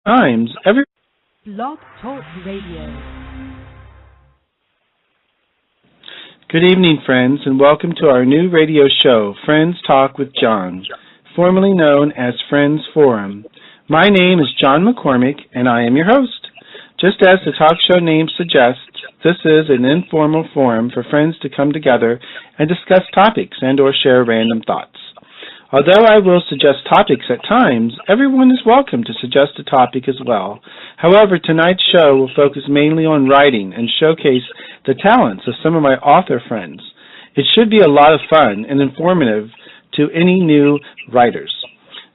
Times. Blog Talk Radio. Good evening, friends, and welcome to our new radio show, Friends Talk with John, formerly known as Friends Forum. My name is John McCormick, and I am your host. Just as the talk show name suggests, this is an informal forum for friends to come together and discuss topics and or share random thoughts. Although I will suggest topics at times, everyone is welcome to suggest a topic as well. However, tonight's show will focus mainly on writing and showcase the talents of some of my author friends. It should be a lot of fun and informative to any new writers.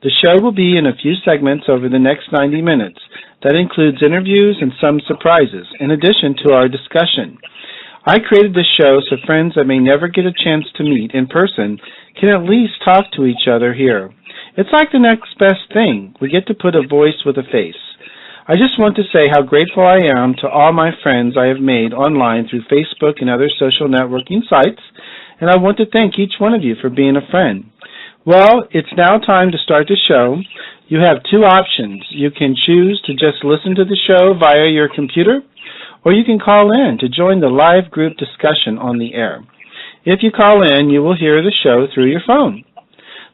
The show will be in a few segments over the next 90 minutes. That includes interviews and some surprises, in addition to our discussion. I created this show so friends that may never get a chance to meet in person can at least talk to each other here. It's like the next best thing. We get to put a voice with a face. I just want to say how grateful I am to all my friends I have made online through Facebook and other social networking sites, and I want to thank each one of you for being a friend. Well, it's now time to start the show. You have two options. You can choose to just listen to the show via your computer, or you can call in to join the live group discussion on the air. If you call in, you will hear the show through your phone.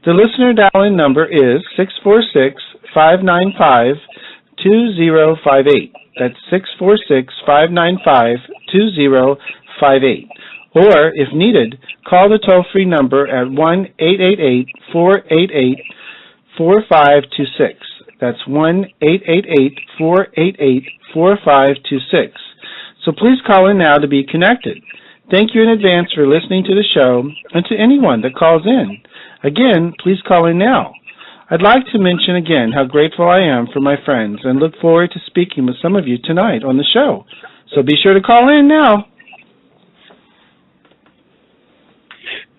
The listener dial-in number is 646-595-2058. That's 646-595-2058. Or, if needed, call the toll-free number at 1-888-488-4526. That's 1-888-488-4526. So please call in now to be connected. Thank you in advance for listening to the show and to anyone that calls in. Again, please call in now. I'd like to mention again how grateful I am for my friends and look forward to speaking with some of you tonight on the show. So be sure to call in now.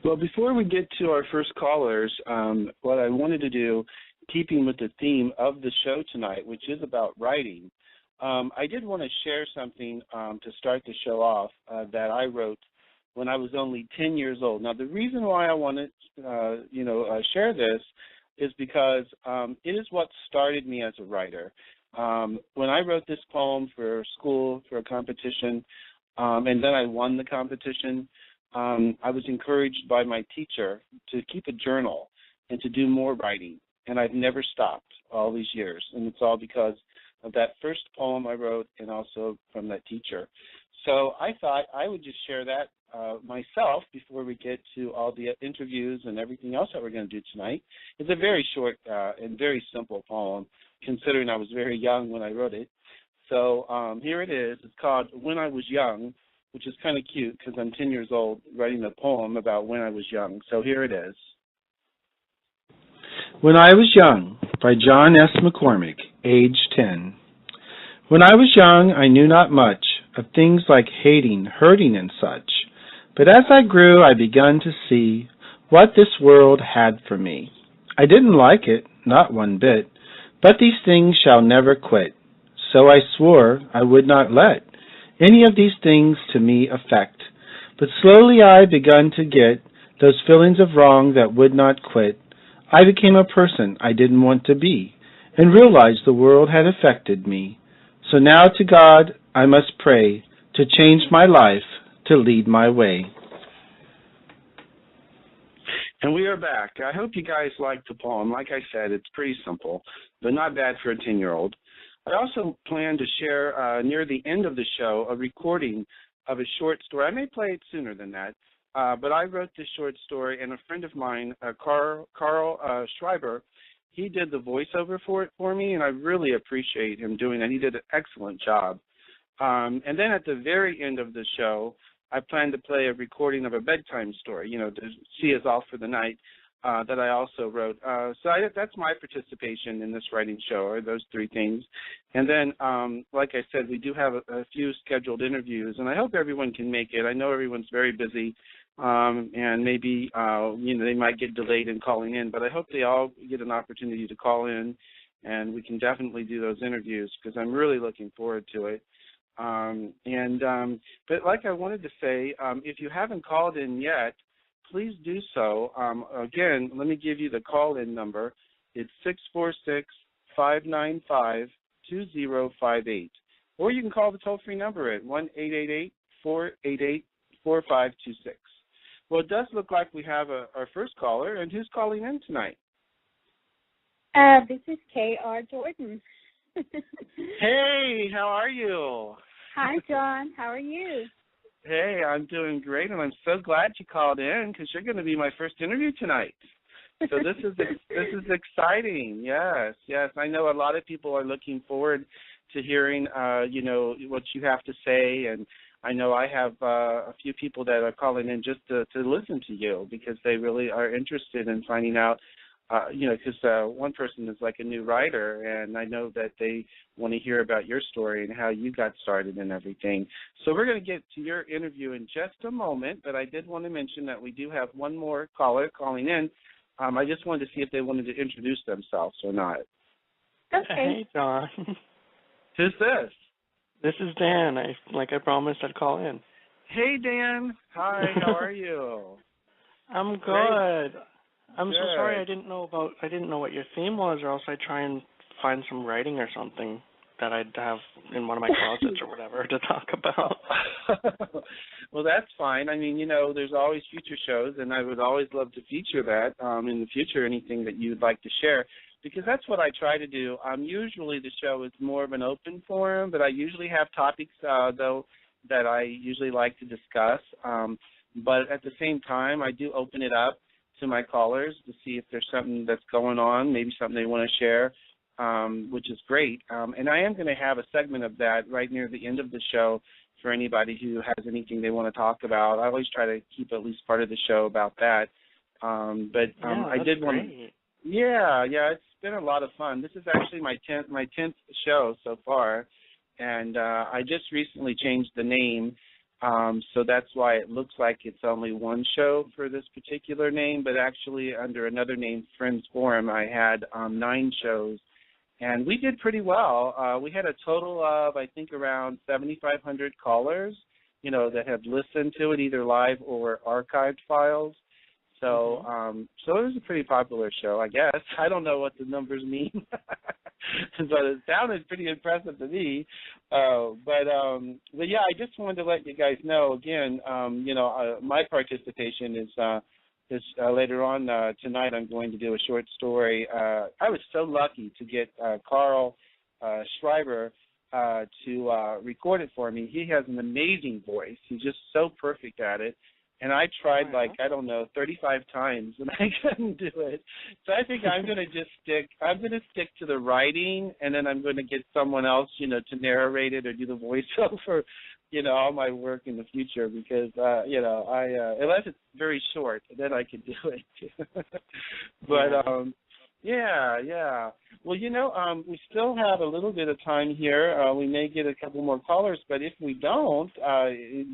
Well, before we get to our first callers, what I wanted to do, keeping with the theme of the show tonight, which is about writing, I did want to share something to start the show off that I wrote when I was only 10 years old. Now, the reason why I want to, share this is because it is what started me as a writer. When I wrote this poem for school, for a competition, and then I won the competition, I was encouraged by my teacher to keep a journal and to do more writing. And I've never stopped all these years. And it's all because of that first poem I wrote and also from that teacher. So I thought I would just share that myself before we get to all the interviews and everything else that we're going to do tonight. It's a very short and very simple poem, considering I was very young when I wrote it. So here it is. It's called When I Was Young, which is kind of cute because I'm 10 years old writing a poem about when I was young. So here it is. When I Was Young, by John S. McCormick, age 10. When I was young, I knew not much of things like hating, hurting, and such. But as I grew, I begun to see what this world had for me. I didn't like it, not one bit, but these things shall never quit. So I swore I would not let any of these things to me affect. But slowly I begun to get those feelings of wrong that would not quit. I became a person I didn't want to be and realized the world had affected me. So now to God I must pray to change my life, to lead my way. And we are back. I hope you guys liked the poem. Like I said, it's pretty simple, but not bad for a 10-year-old. I also plan to share near the end of the show a recording of a short story. I may play it sooner than that. But I wrote this short story, and a friend of mine, Carl Schreiber, he did the voiceover for it for me, and I really appreciate him doing that. He did an excellent job. And then at the very end of the show, I plan to play a recording of a bedtime story, to see us off for the night, that I also wrote. That's my participation in this writing show, are those three things. And then, like I said, we do have a few scheduled interviews, and I hope everyone can make it. I know everyone's very busy, and maybe, they might get delayed in calling in, but I hope they all get an opportunity to call in, and we can definitely do those interviews because I'm really looking forward to it. But like I wanted to say, if you haven't called in yet, please do so. Again, let me give you the call-in number. It's 646-595-2058. Or you can call the toll-free number at 1-888-488-4526. Well, it does look like we have our first caller, and who's calling in tonight? This is K.R. Jordan. Hey, how are you? Hi, John. How are you? Hey, I'm doing great, and I'm so glad you called in because you're going to be my first interview tonight. So this is exciting. Yes. I know a lot of people are looking forward to hearing, what you have to say, and I know I have a few people that are calling in just to listen to you because they really are interested in finding out. Because one person is like a new writer, and I know that they want to hear about your story and how you got started and everything. So we're going to get to your interview in just a moment, but I did want to mention that we do have one more caller calling in. I just wanted to see if they wanted to introduce themselves or not. Okay. Hey, John. Who's this? This is Dan. I promised I'd call in. Hey, Dan. Hi, how are you? I'm good. Great. I'm so sorry I didn't know what your theme was, or else I'd try and find some writing or something that I'd have in one of my closets or whatever to talk about. Well, that's fine. I mean, there's always future shows, and I would always love to feature that in the future, anything that you'd like to share, because that's what I try to do. Usually the show is more of an open forum, but I usually have topics, though, that I usually like to discuss. But at the same time, I do open it up to my callers to see if there's something that's going on, maybe something they want to share, which is great. And I am going to have a segment of that right near the end of the show for anybody who has anything they want to talk about. I always try to keep at least part of the show about that. I did want to. Yeah, it's been a lot of fun. This is actually my 10th show so far, and I just recently changed the name. So that's why it looks like it's only one show for this particular name, but actually under another name, Friends Forum, I had 9 shows, and we did pretty well. We had a total of, I think, around 7,500 callers, that had listened to it, either live or archived files. So so it was a pretty popular show, I guess. I don't know what the numbers mean, but it sounded pretty impressive to me. But yeah, I just wanted to let you guys know again. My participation is later on tonight. I'm going to do a short story. I was so lucky to get Carl Schreiber to record it for me. He has an amazing voice. He's just so perfect at it. And I tried 35 times, and I couldn't do it. So I think I'm going to stick to the writing, and then I'm going to get someone else, to narrate it or do the voiceover, all my work in the future because, unless it's very short, then I can do it. But, yeah. Well, we still have a little bit of time here. We may get a couple more callers, but if we don't,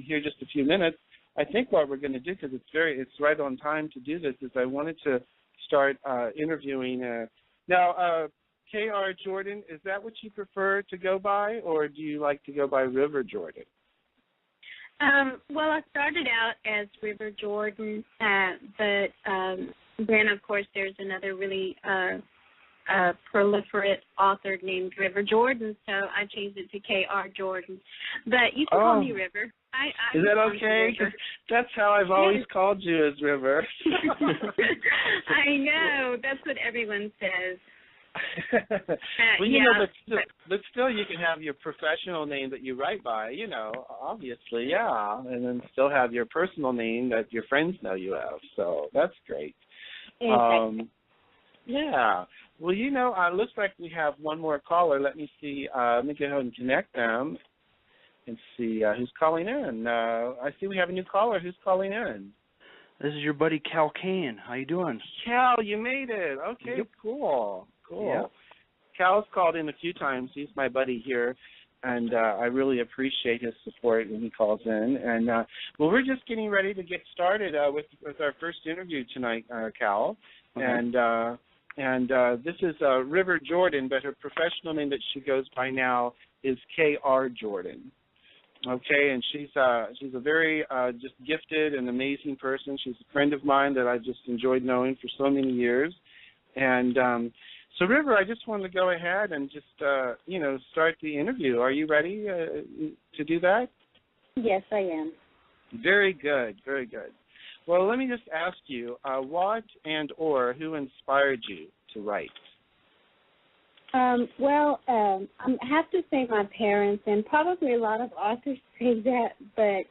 here just a few minutes, I think what we're going to do, because it's right on time to do this, is I wanted to start interviewing. Now, K.R. Jordan, is that what you prefer to go by, or do you like to go by River Jordan? Well, I started out as River Jordan, but then, of course, there's another really proliferate author named River Jordan, so I changed it to K.R. Jordan. But you can call me River. Is that okay? 'Cause that's how I've always called you, as River. I know. That's what everyone says. Well, but still you can have your professional name that you write by, obviously, yeah, and then still have your personal name that your friends know you have. So that's great. Exactly. Yeah. Well, it looks like we have one more caller. Let me see. Let me go ahead and connect them and see who's calling in. I see we have a new caller. Who's calling in? This is your buddy Cal Kane. How you doing? Cal, you made it. Okay, Yep. Cool. Yep. Cal's called in a few times. He's my buddy here, and I really appreciate his support when he calls in. And, we're just getting ready to get started with our first interview tonight, Cal. Okay. And this is River Jordan, but her professional name that she goes by now is K.R. Jordan. Okay, and she's a very just gifted and amazing person. She's a friend of mine that I've just enjoyed knowing for so many years. And So, River, I just wanted to go ahead and just, start the interview. Are you ready to do that? Yes, I am. Very good, very good. Well, let me just ask you, what and or who inspired you to write? I have to say my parents, and probably a lot of authors say that, but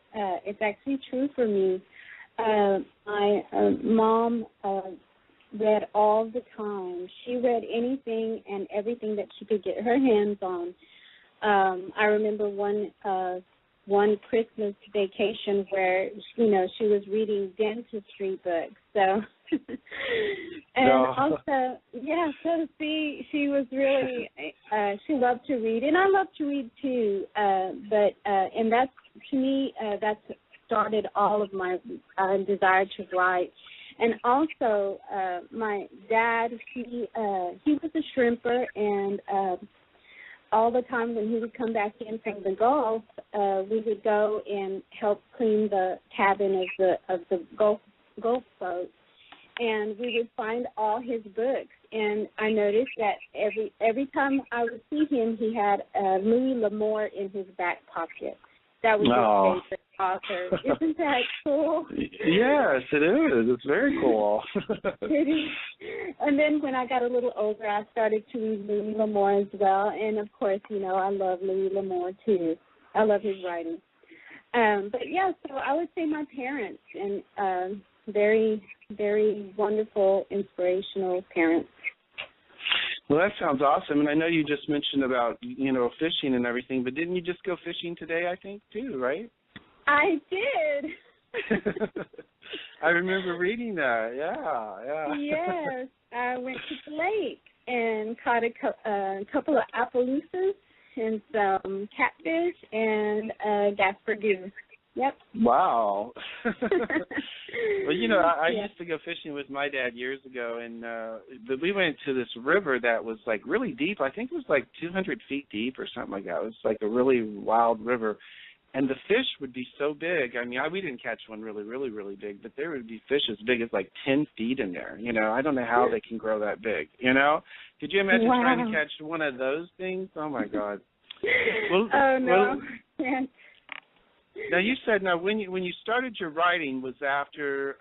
it's actually true for me. My mom read all the time. She read anything and everything that she could get her hands on. I remember one Christmas vacation where, she was reading dentistry books. So, also, so she was really, she loved to read, and I love to read too. And that's, to me, that's started all of my desire to write. And also, my dad, he was a shrimper, and all the time when he would come back in from the Gulf, we would go and help clean the cabin of the Gulf boat, and we would find all his books. And I noticed that every time I would see him, he had Louis L'Amour in his back pocket. That was his favorite author. Isn't that cool? Yes, it is. It's very cool. It is. And then when I got a little older, I started to read Louis L'Amour as well. And, of course, I love Louis L'Amour, too. I love his writing. So I would say my parents, and very, very wonderful, inspirational parents. Well, that sounds awesome. And I know you just mentioned about, fishing and everything, but didn't you just go fishing today, I think, too, right? I did. I remember reading that. Yeah. Yes. I went to the lake and caught a couple of Appaloosas and some catfish and Gasper goose. Yep. Wow. Well, I used to go fishing with my dad years ago, and we went to this river that was, like, really deep. I think it was, like, 200 feet deep or something like that. It was, like, a really wild river. And the fish would be so big. I mean, we didn't catch one really, really, really big, but there would be fish as big as, like, 10 feet in there. I don't know how they can grow that big, Could you imagine trying to catch one of those things? Oh, my God. Well, oh, no. Well, now, you said when you started your writing was after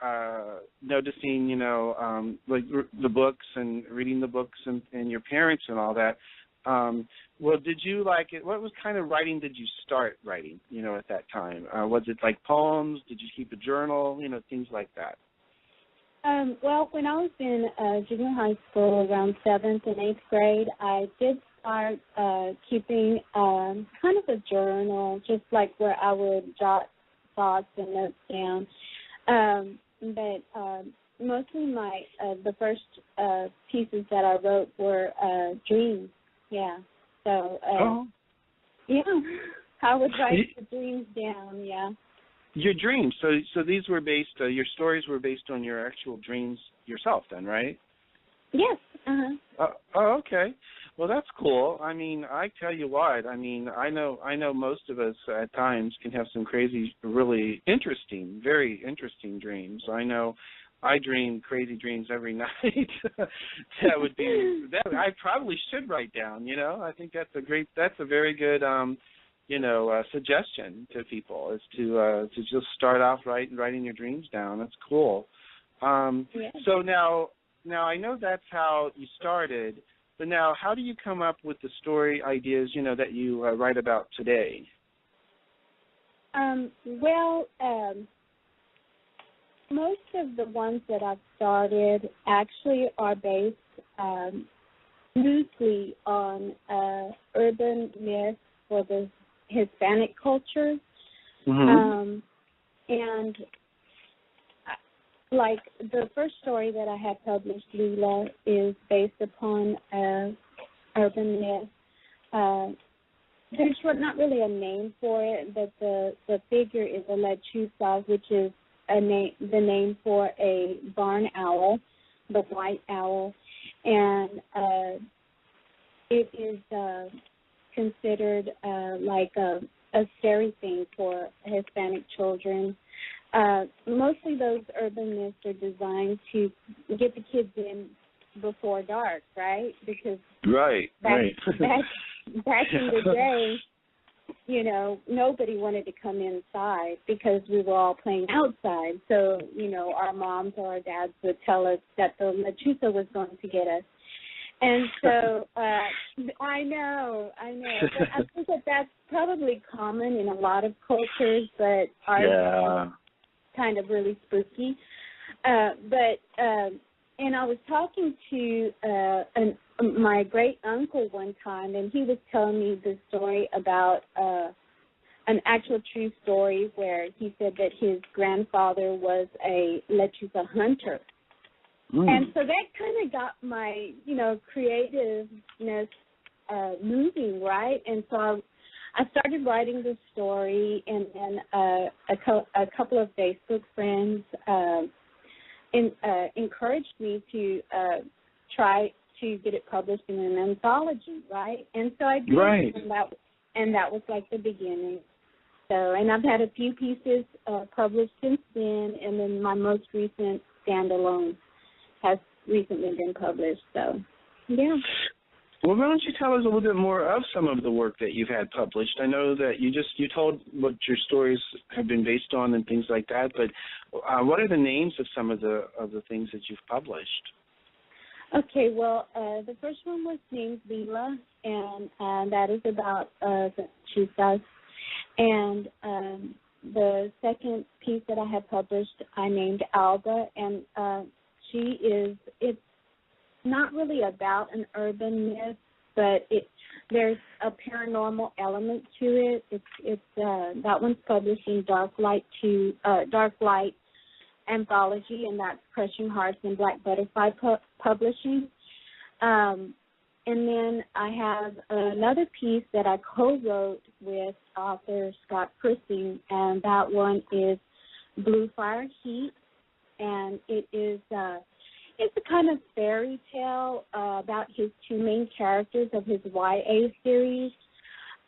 noticing, like the books and reading the books and your parents and all that. Well, did you like it? What kind of writing did you start writing, at that time? Was it like poems? Did you keep a journal? Things like that. Well, when I was in junior high school, around 7th and 8th grade, I did start keeping kind of a journal, just like where I would jot thoughts and notes down. But mostly the first pieces that I wrote were dreams. Yeah. So, I would write the dreams down. Yeah. Your dreams. So these were based. Your stories were based on your actual dreams yourself, then, right? Yes. Okay. Well, that's cool. I mean, I tell you what. I mean, I know most of us at times can have some crazy, really interesting, very interesting dreams. I know I dream crazy dreams every night. that I probably should write down. I think that's a very good suggestion to people is to just start off writing your dreams down. That's cool. So now I know that's how you started, but now how do you come up with the story ideas, that you write about today? Most of the ones that I've started actually are based loosely on urban myths for the Hispanic culture. Mm-hmm. And like the first story that I had published, Lila, is based upon urban myth. There's not really a name for it, but the figure is a lechuza, which is the name for a barn owl, the white owl, and it is considered like a scary thing for Hispanic children. Mostly those urban myths are designed to get the kids in before dark, right? Because right. back in the day, you know, nobody wanted to come inside because we were all playing outside. So, you know, our moms or our dads would tell us that the lechuza was going to get us. And so I know. But I think that that's probably common in a lot of cultures, but ours is kind of really spooky. And I was talking to my great uncle one time, and he was telling me the story about an actual true story where he said that his grandfather was a lechuza hunter. And so that kind of got my, you know, creativeness moving, right? And so I started writing the story, and then a couple of Facebook friends encouraged me to try to get it published in an anthology, right? And so I did, and that was like the beginning. So, and I've had a few pieces published since then, and then my most recent standalone has recently been published. So, yeah. Well, why don't you tell us a little bit more of some of the work that you've had published? I know that you told what your stories have been based on and things like that, but what are the names of some of the things that you've published? Okay, well, the first one was named Leela, and that is about the chuzas. And the second piece that I have published, I named Alba, and it's not really about an urban myth, but there's a paranormal element to it. It's that one's published in Dark Light Anthology, and that's Crushing Hearts and Black Butterfly Publishing. And then I have another piece that I co-wrote with author Scott Prissing, and that one is Blue Fire Heat, and it is it's a kind of fairy tale about his two main characters of his YA series.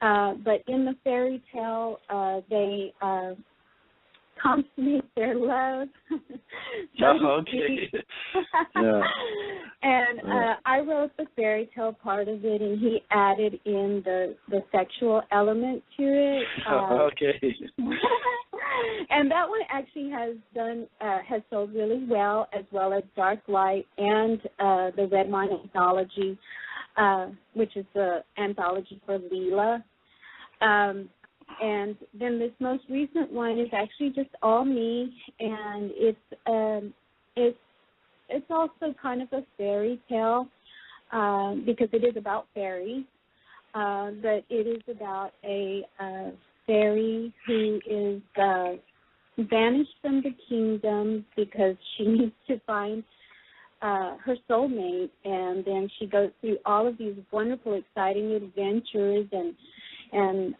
But in the fairy tale, they consummate their love. Okay. Yeah. And I wrote the fairy tale part of it, and he added in the sexual element to it. Okay. And that one actually has sold really well, as well as Dark Light and the Red Wine Anthology, which is the anthology for Leela. And then this most recent one is actually just all me, and it's also kind of a fairy tale because it is about fairies, but it is about a fairy who is vanished from the kingdom because she needs to find her soulmate, and then she goes through all of these wonderful, exciting adventures and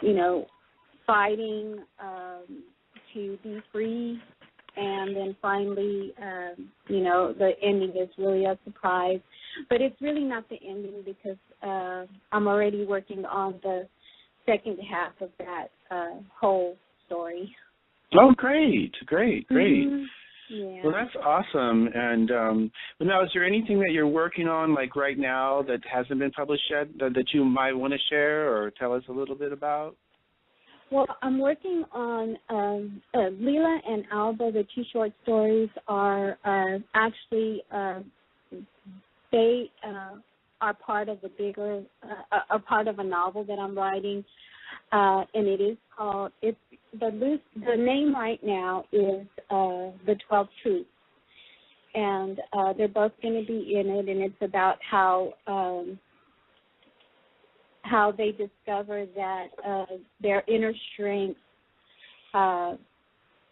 you know, fighting to be free, and then finally, you know, the ending is really a surprise. But it's really not the ending because I'm already working on the second half of that whole story. Oh, great. Mm-hmm. Yeah. Well, that's awesome. And now, is there anything that you're working on, like right now, that hasn't been published yet that you might want to share or tell us a little bit about? Well, I'm working on Leela and Alba. The two short stories are actually they are part of the bigger, are part of a novel that I'm writing, and it is called. The name right now is The 12 Truths, and they're both going to be in it, and it's about how they discover that their inner strength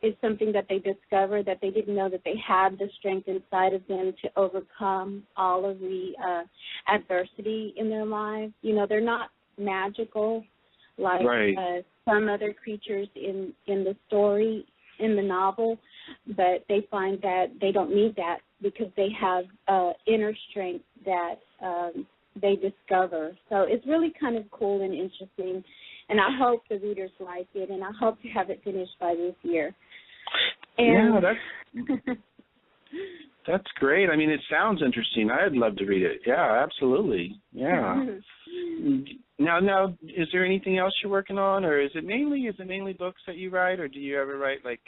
is something that they discover that they didn't know that they had the strength inside of them to overcome all of the adversity in their lives. You know, they're not magical like some other creatures in the story, in the novel, but they find that they don't need that because they have inner strength that they discover. So it's really kind of cool and interesting, and I hope the readers like it, and I hope to have it finished by this year. And, yeah, that's... That's great. I mean, it sounds interesting. I'd love to read it. Yeah, absolutely. Yeah. Now, is there anything else you're working on, or is it mainly books that you write, or do you ever write like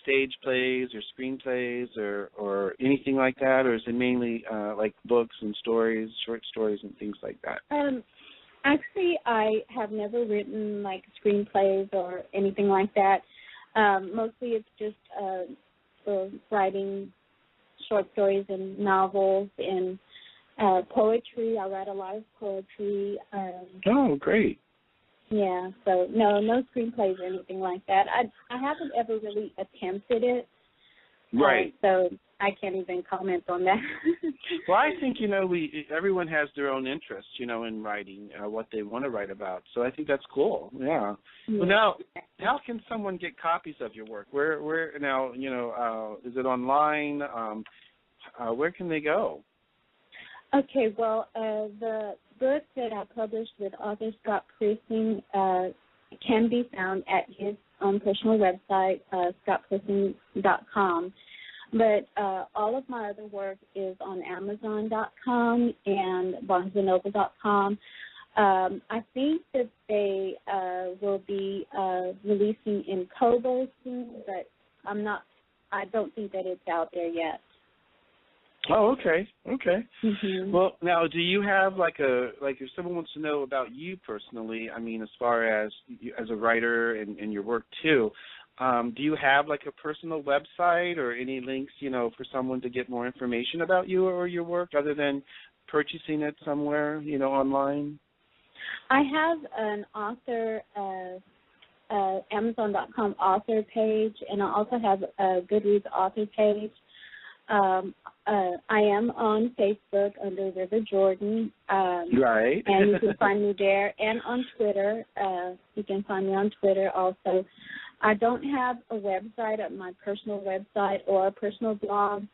stage plays or screenplays or anything like that, or is it mainly like books and stories, short stories and things like that? Actually, I have never written like screenplays or anything like that. Mostly it's just writing short stories and novels and poetry. I write a lot of poetry. Oh, great. Yeah, so no screenplays or anything like that. I haven't ever really attempted it. Right. So I can't even comment on that. Well, I think, everyone has their own interests, in writing, what they want to write about. So I think that's cool. Yeah. Well, now, how can someone get copies of your work? Where now, is it online? Where can they go? Okay, well, the book that I published with author Scott Prissing can be found at his own personal website, scottprissing.com. But all of my other work is on Amazon.com and BarnesandNoble.com. I think that they will be releasing in Kobo soon, but I don't think that it's out there yet. Oh, okay. Mm-hmm. Well, now, do you have if someone wants to know about you personally, I mean, as far as a writer and your work too, do you have like a personal website or any links, for someone to get more information about you or your work other than purchasing it somewhere, online? I have an author, Amazon.com author page, and I also have a Goodreads author page. I am on Facebook under River Jordan. Right. And you can find me there, and on Twitter. You can find me on Twitter also. I don't have a website, my personal website, or a personal blog.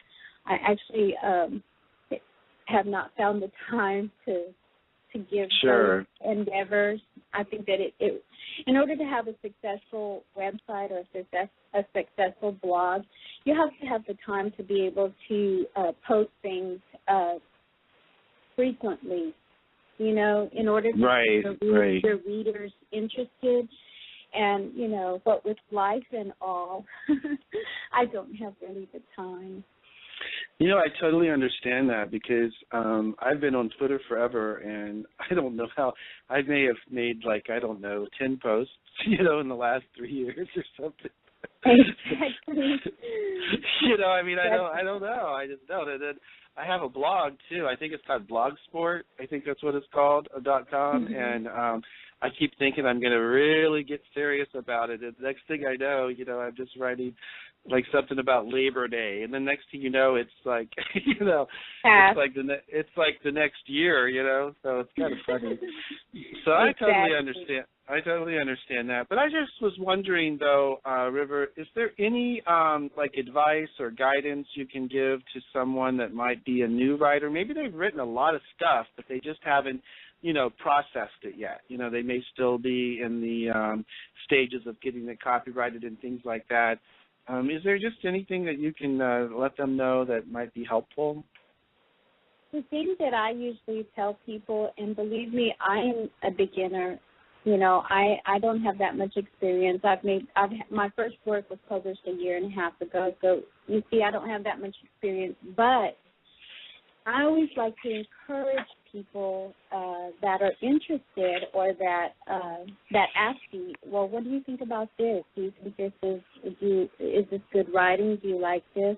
I actually have not found the time to give Sure. those endeavors. I think that it in order to have a successful website or a successful blog, you have to have the time to be able to post things frequently, in order to keep the readers interested. And, what with life and all, I don't have really the time. I totally understand that because I've been on Twitter forever, and I don't know how I may have made 10 posts, in the last 3 years or something. Exactly. I don't know. I just don't. And then I have a blog too. I think it's called Blogsport. I think that's what it's called, .com. Mm-hmm. And I keep thinking I'm going to really get serious about it. And the next thing I know, I'm just writing something about Labor Day, and the next thing you know, it's it's like the next year, so it's kind of funny. So I totally understand. I totally understand that. But I just was wondering, though, River, is there any advice or guidance you can give to someone that might be a new writer? Maybe they've written a lot of stuff, but they just haven't processed it yet. They may still be in the stages of getting it copyrighted and things like that. Is there just anything that you can let them know that might be helpful? The thing that I usually tell people, and believe me, I am a beginner. I don't have that much experience. My first work was published a year and a half ago, so you see, I don't have that much experience. But I always like to encourage people that are interested or that ask me, well, what do you think about this? Do you think is this good writing? Do you like this?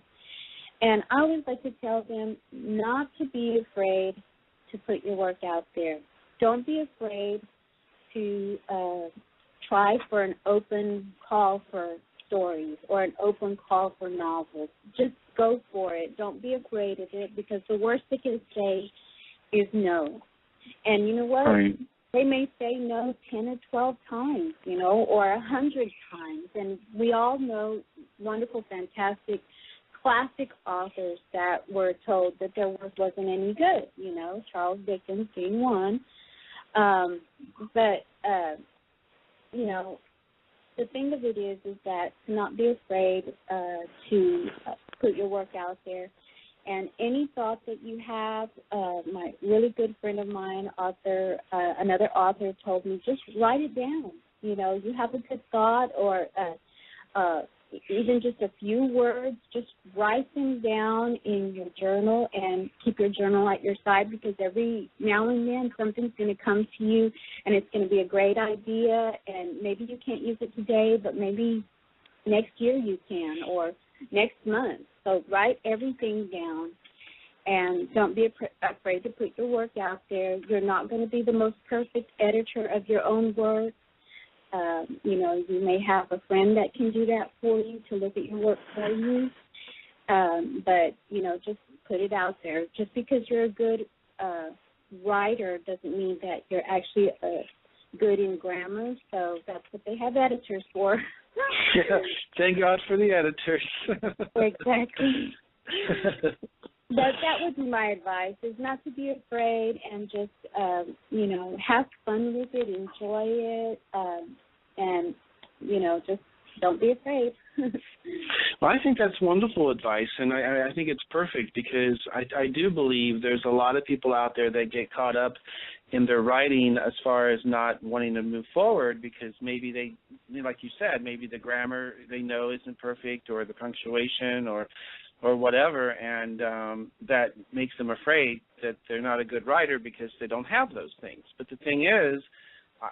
And I always like to tell them not to be afraid to put your work out there. Don't be afraid to try for an open call for stories or an open call for novels. Just go for it. Don't be afraid of it, because the worst they can say is no. And you know what? Right. They may say no 10 or 12 times, or 100 times. And we all know wonderful, fantastic, classic authors that were told that their work wasn't any good, Charles Dickens being one. But the thing of it is that to not be afraid to put your work out there. And any thought that you have, my really good friend of mine, another author told me, just write it down. You know, you have a good thought or even just a few words, just write them down in your journal and keep your journal at your side, because every now and then something's going to come to you and it's going to be a great idea, and maybe you can't use it today, but maybe next year you can, or next month. So write everything down, and don't be afraid to put your work out there. You're not going to be the most perfect editor of your own work. You know, you may have a friend that can do that for you, to look at your work for you. But, you know, just put it out there. Just because you're a good writer doesn't mean that you're actually good in grammar. So that's what they have editors for. Yeah, thank God for the editors. Exactly. That would be my advice, is not to be afraid and just, you know, have fun with it, enjoy it, and, you know, just don't be afraid. Well, I think that's wonderful advice, and I think it's perfect, because I do believe there's a lot of people out there that get caught up in their writing as far as not wanting to move forward, because maybe they, like you said, maybe the grammar they know isn't perfect, or the punctuation, or whatever, and that makes them afraid that they're not a good writer because they don't have those things. But the thing is,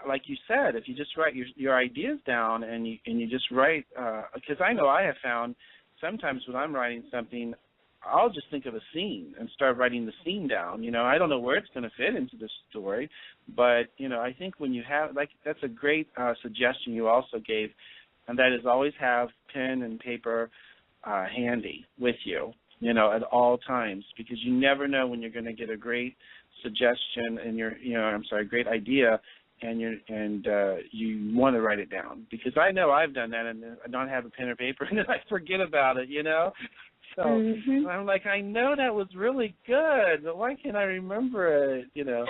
like you said, if you just write your ideas down and you just write, because I know I have found sometimes when I'm writing something, I'll just think of a scene and start writing the scene down. You know, I don't know where it's going to fit into the story, but, you know, I think when you have, like, that's a great suggestion you also gave, and that is always have pen and paper handy with you, you know, at all times, because you never know when you're going to get a great suggestion and great idea, and you want to write it down, because I know I've done that and I don't have a pen or paper and then I forget about it, you know. So I'm like, I know that was really good, but why can't I remember it, you know?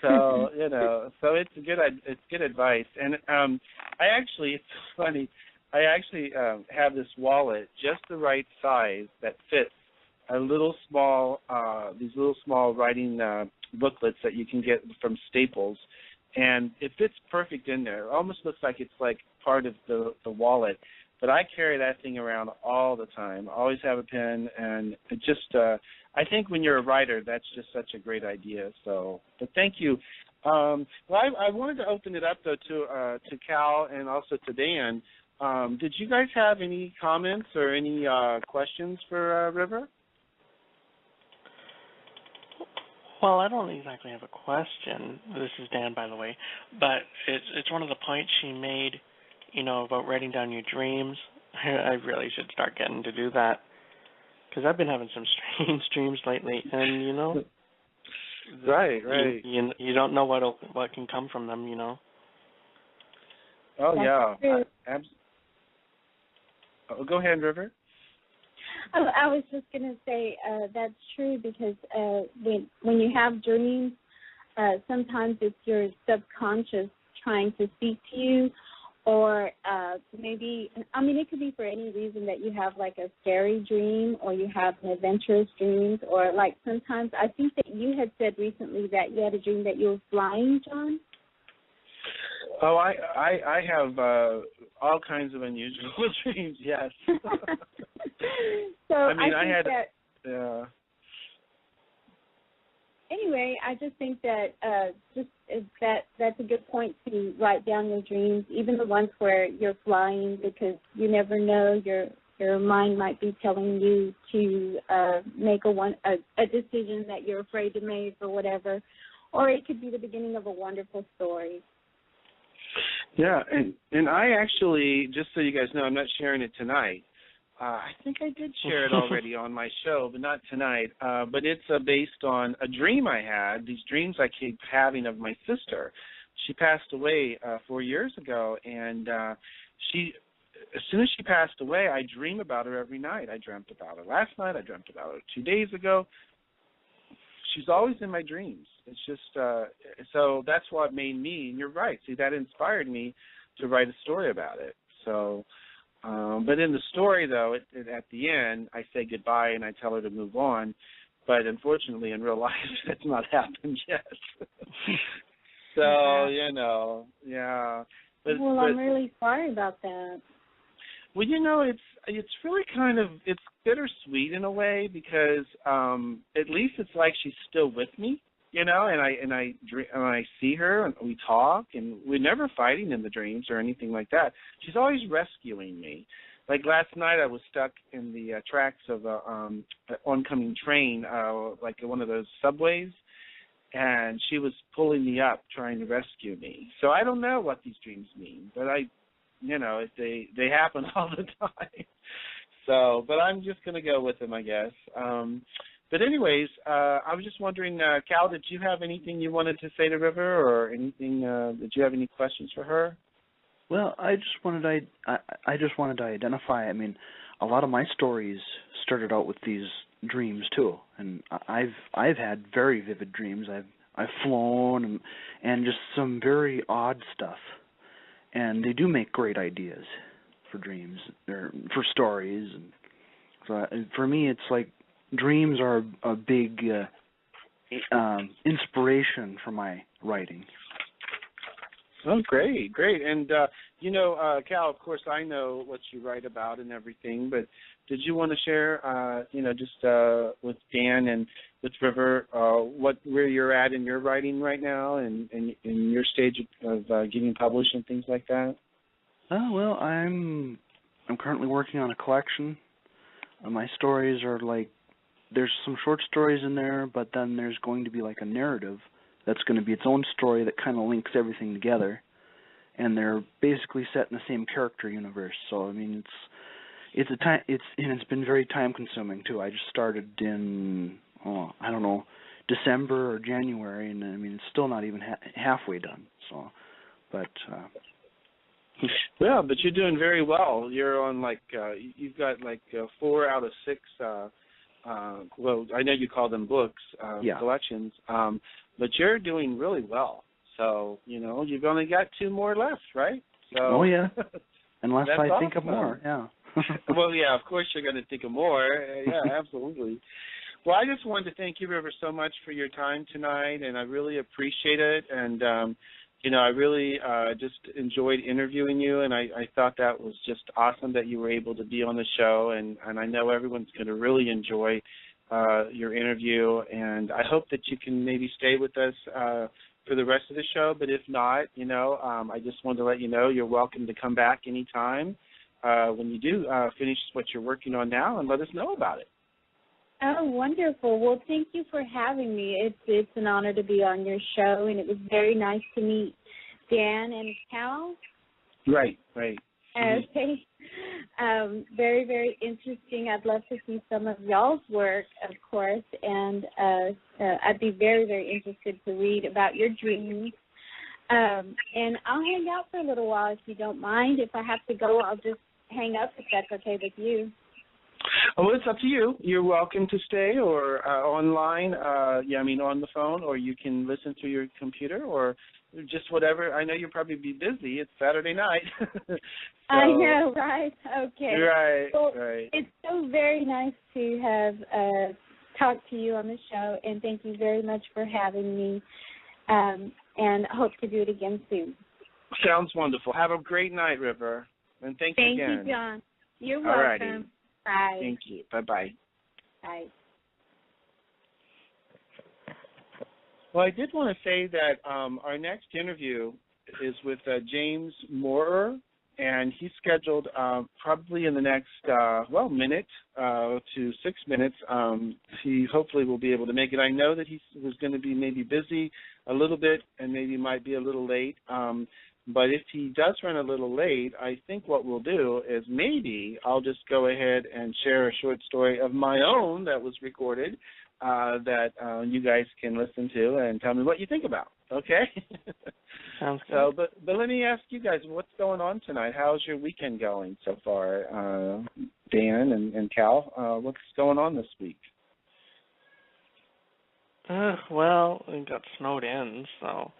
So you know, so it's good advice. And it's funny. I actually have this wallet just the right size that fits a little small, these little small writing booklets that you can get from Staples, and it fits perfect in there. It almost looks like it's like part of the wallet, but I carry that thing around all the time. I always have a pen, and it just, I think when you're a writer, that's just such a great idea. So, but thank you. Well, I wanted to open it up though to Cal and also to Dan. Did you guys have any comments or any questions for River? Well, I don't exactly have a question. This is Dan, by the way, but it's one of the points she made, you know, about writing down your dreams. I really should start getting to do that, because I've been having some strange dreams lately, and you know, right. You don't know what can come from them, you know. Oh yeah. Go ahead, River. I was just going to say that's true, because when you have dreams, sometimes it's your subconscious trying to speak to you, or maybe, I mean, it could be for any reason that you have like a scary dream, or you have an adventurous dream, or like sometimes, I think that you had said recently that you had a dream that you were flying, John. Oh, I have all kinds of unusual dreams. Yes. So I mean, I had. that, anyway, I just think that that's a good point to write down your dreams, even the ones where you're flying, because you never know, your mind might be telling you to make a decision that you're afraid to make or whatever, or it could be the beginning of a wonderful story. Yeah, and I actually, just so you guys know, I'm not sharing it tonight. I think I did share it already on my show, but not tonight. But it's based on a dream I had, these dreams I keep having of my sister. She passed away 4 years ago, and as soon as she passed away, I dream about her every night. I dreamt about her last night. I dreamt about her 2 days ago. She's always in my dreams. It's just, so that's what made me, and you're right, see, that inspired me to write a story about it. So, But in the story, though, at the end, I say goodbye and I tell her to move on. But unfortunately, in real life, that's not happened yet. So, yeah. But I'm really sorry about that. Well, it's really it's bittersweet in a way because at least it's like she's still with me, and I see her and we talk and we're never fighting in the dreams or anything like that. She's always rescuing me. Like last night, I was stuck in the tracks of an oncoming train, like one of those subways, and she was pulling me up, trying to rescue me. So I don't know what these dreams mean, but they happen all the time. So, but I'm just going to go with them, I guess. But anyways, I was just wondering, Cal, did you have anything you wanted to say to River, or anything? Did you have any questions for her? Well, I just wanted to identify. I mean, a lot of my stories started out with these dreams too, and I've had very vivid dreams. I've flown and just some very odd stuff, and they do make great ideas for dreams or for stories. And so for me, it's like dreams are a big inspiration for my writing. Oh, great. And, Cal, of course, I know what you write about and everything, but did you want to share, with Dan and with River, where you're at in your writing right now and in your stage of getting published and things like that? Well, I'm currently working on a collection. My stories are there's some short stories in there, but then there's going to be like a narrative that's going to be its own story that kind of links everything together, and they're basically set in the same character universe. So I mean, it's been very time consuming too. I just started in December or January, and I mean it's still not even halfway done. So, but well, but you're doing very well. You're on you've got 4 out of 6. Well, I know you call them books, collections, but you're doing really well. So, you've only got 2 more left, right? So, oh, yeah. Unless I awesome. think of more, yeah. Well, yeah, of course you're going to think of more. Yeah, absolutely. Well, I just wanted to thank you, River, so much for your time tonight, and I really appreciate it. And, I really just enjoyed interviewing you, and I thought that was just awesome that you were able to be on the show, and I know everyone's going to really enjoy your interview, and I hope that you can maybe stay with us for the rest of the show, but if not, I just wanted to let you know you're welcome to come back anytime when you do finish what you're working on now, and let us know about it. Oh, wonderful. Well, thank you for having me. It's an honor to be on your show, and it was very nice to meet Dan and Cal. Right. Okay. Very, very interesting. I'd love to see some of y'all's work, of course, and I'd be very, very interested to read about your dreams. And I'll hang out for a little while if you don't mind. If I have to go, I'll just hang up if that's okay with you. Well, it's up to you. You're welcome to stay or online, on the phone, or you can listen through your computer or just whatever. I know you'll probably be busy. It's Saturday night. So, I know, right? Okay. Right, well, right. It's so very nice to have talked to you on the show, and thank you very much for having me, and I hope to do it again soon. Sounds wonderful. Have a great night, River, and thank you again. Thank you, John. You're All welcome. righty. Bye. Thank you. Bye-bye. Bye. Well, I did want to say that our next interview is with James Moorer, and he's scheduled probably in the next, minute to 6 minutes. He hopefully will be able to make it. I know that he was going to be maybe busy a little bit and maybe might be a little late. But if he does run a little late, I think what we'll do is maybe I'll just go ahead and share a short story of my own that was recorded that you guys can listen to and tell me what you think about. Okay? Sounds good. So, but let me ask you guys, what's going on tonight? How's your weekend going so far? Dan and Cal, what's going on this week? Well, we got snowed in, so.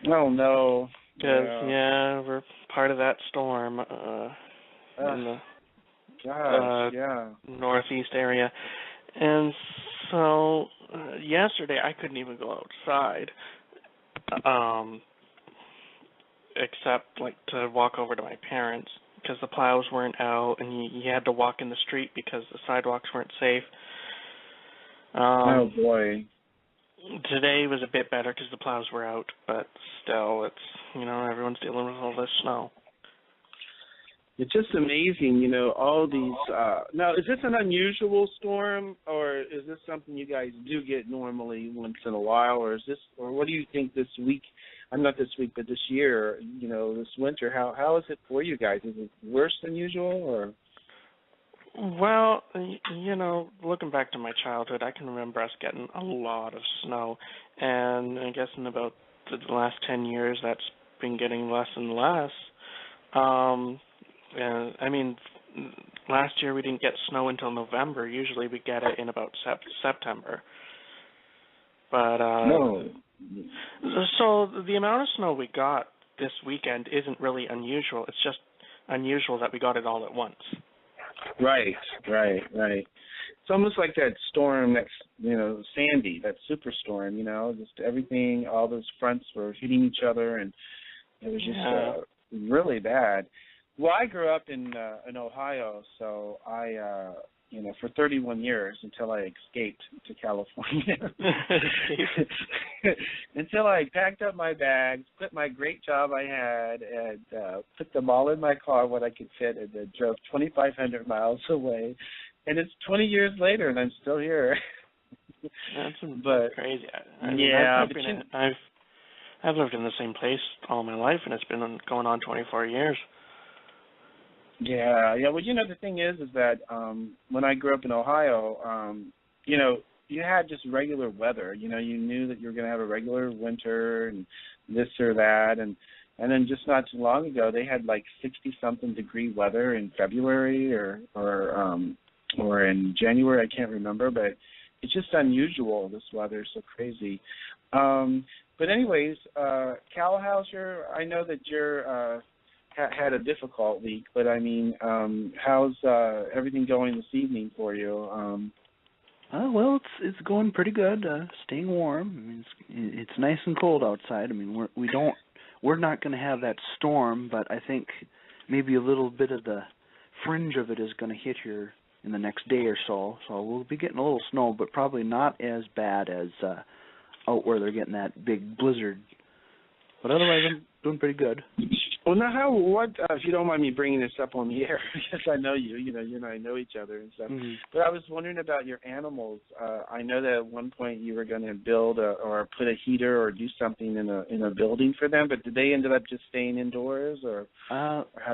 Oh, no. Because, we're part of that storm. in yeah. the northeast area. And so yesterday I couldn't even go outside, except like to walk over to my parents because the plows weren't out, and you had to walk in the street because the sidewalks weren't safe. Oh boy. Today was a bit better because the plows were out, but still, it's, everyone's dealing with all this snow. It's just amazing, all these. Now, is this an unusual storm, or is this something you guys do get normally once in a while, or what do you think this week? I'm not this week, but this year, this winter. How is it for you guys? Is it worse than usual, or? Well, looking back to my childhood, I can remember us getting a lot of snow, and I guess in about the last 10 years, that's been getting less and less. Last year we didn't get snow until November. Usually we get it in about September. But No. So the amount of snow we got this weekend isn't really unusual. It's just unusual that we got it all at once. Right. It's almost like that storm that's, Sandy, that superstorm, just everything, all those fronts were hitting each other, and it was just really bad. Well, I grew up in Ohio, so I, for 31 years until I escaped to California. Until I packed up my bags, quit my great job I had, and put them all in my car, what I could fit, and then drove 2,500 miles away. And it's 20 years later, and I'm still here. That's crazy. I've lived in the same place all my life, and it's been going on 24 years. Yeah. Well, the thing is that when I grew up in Ohio, you had just regular weather. You knew that you were going to have a regular winter and this or that, and then just not too long ago they had like 60-something degree weather in February or in January. I can't remember, but it's just unusual. This weather is so crazy. But anyways, Cal Hauser, I know that you're had a difficult week, but I mean, how's everything going this evening for you? Well, it's going pretty good. Staying warm. I mean, it's nice and cold outside. I mean, we're not going to have that storm, but I think maybe a little bit of the fringe of it is going to hit here in the next day or so. So we'll be getting a little snow, but probably not as bad as out where they're getting that big blizzard. But otherwise, I'm doing pretty good. Well, now, if you don't mind me bringing this up on the air, because I know you and I know each other and stuff, but I was wondering about your animals. I know that at one point you were going to build or put a heater or do something in a building for them, but did they end up just staying indoors, or?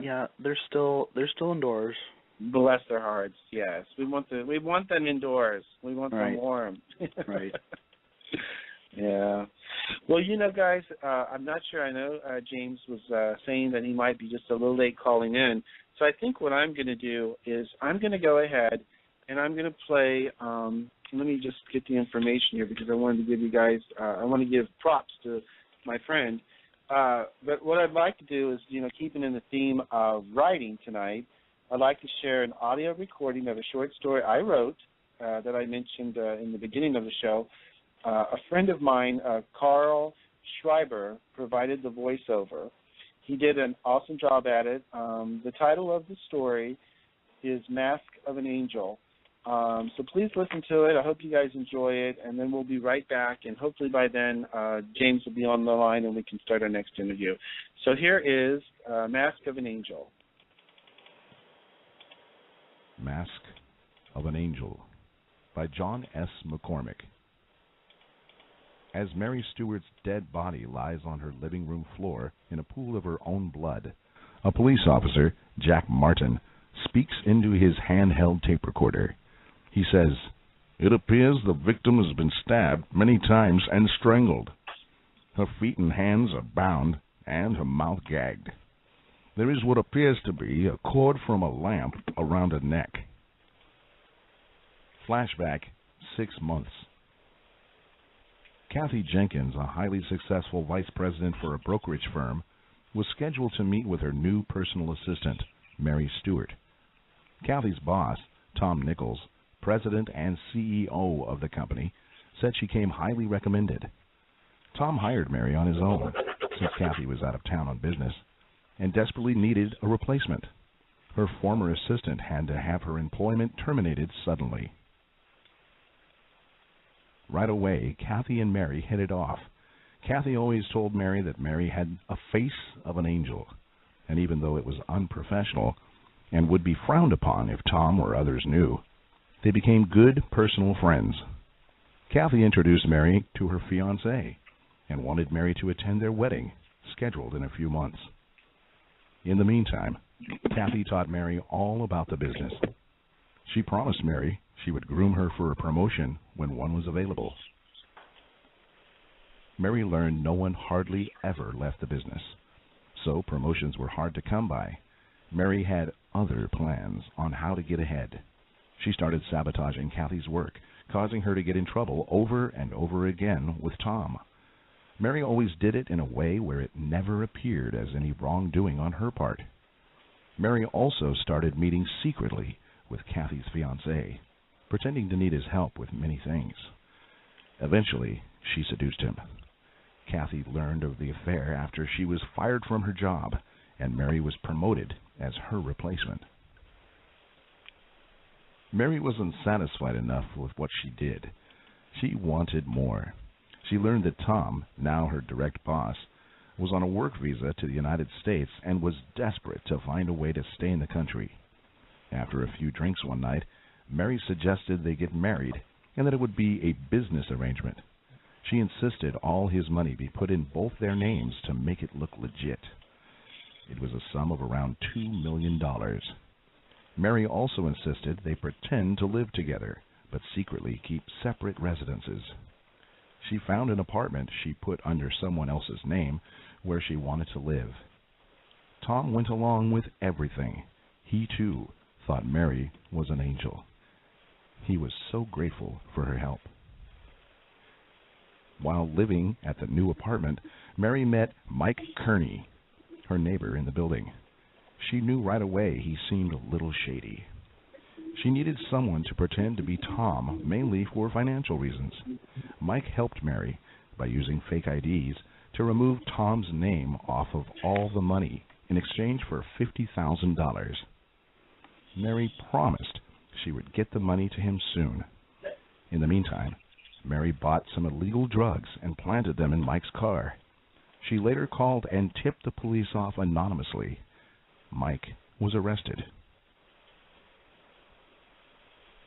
Yeah, they're still indoors. Bless their hearts. Yes, we want them indoors. We want them warm. Right. Yeah. Well, guys, I'm not sure. I know James was saying that he might be just a little late calling in. So I think what I'm going to do is I'm going to go ahead and I'm going to play. Let me just get the information here because I wanted to give you guys, I want to give props to my friend. But what I'd like to do is, keeping in the theme of writing tonight, I'd like to share an audio recording of a short story I wrote that I mentioned in the beginning of the show. A friend of mine, Carl Schreiber, provided the voiceover. He did an awesome job at it. The title of the story is Mask of an Angel. So please listen to it. I hope you guys enjoy it, and then we'll be right back, and hopefully by then James will be on the line and we can start our next interview. So here is Mask of an Angel. Mask of an Angel by John S. McCormick. As Mary Stewart's dead body lies on her living room floor in a pool of her own blood, a police officer, Jack Martin, speaks into his handheld tape recorder. He says, "It appears the victim has been stabbed many times and strangled. Her feet and hands are bound and her mouth gagged. There is what appears to be a cord from a lamp around her neck." Flashback 6 months. Kathy Jenkins, a highly successful vice president for a brokerage firm, was scheduled to meet with her new personal assistant, Mary Stewart. Kathy's boss, Tom Nichols, president and CEO of the company, said she came highly recommended. Tom hired Mary on his own, since Kathy was out of town on business, and desperately needed a replacement. Her former assistant had to have her employment terminated suddenly. Right away, Kathy and Mary hit it off. Kathy always told Mary that Mary had a face of an angel, and even though it was unprofessional and would be frowned upon if Tom or others knew, they became good personal friends. Kathy introduced Mary to her fiancé and wanted Mary to attend their wedding, scheduled in a few months. In the meantime, Kathy taught Mary all about the business. She promised Mary she would groom her for a promotion when one was available. Mary learned no one hardly ever left the business, so promotions were hard to come by. Mary had other plans on how to get ahead. She started sabotaging Kathy's work, causing her to get in trouble over and over again with Tom. Mary always did it in a way where it never appeared as any wrongdoing on her part. Mary also started meeting secretly with Kathy's fiancé, pretending to need his help with many things. Eventually, she seduced him. Kathy learned of the affair after she was fired from her job, and Mary was promoted as her replacement. Mary wasn't satisfied enough with what she did. She wanted more. She learned that Tom, now her direct boss, was on a work visa to the United States and was desperate to find a way to stay in the country. After a few drinks one night, Mary suggested they get married and that it would be a business arrangement. She insisted all his money be put in both their names to make it look legit. It was a sum of around $2 million. Mary also insisted they pretend to live together, but secretly keep separate residences. She found an apartment she put under someone else's name where she wanted to live. Tom went along with everything. He, too, thought Mary was an angel. He was so grateful for her help. While living at the new apartment, Mary met Mike Kearney, her neighbor in the building. She knew right away he seemed a little shady. She needed someone to pretend to be Tom, mainly for financial reasons. Mike helped Mary by using fake IDs to remove Tom's name off of all the money in exchange for $50,000. Mary promised she would get the money to him soon. In the meantime, Mary bought some illegal drugs and planted them in Mike's car. She later called and tipped the police off anonymously. Mike was arrested.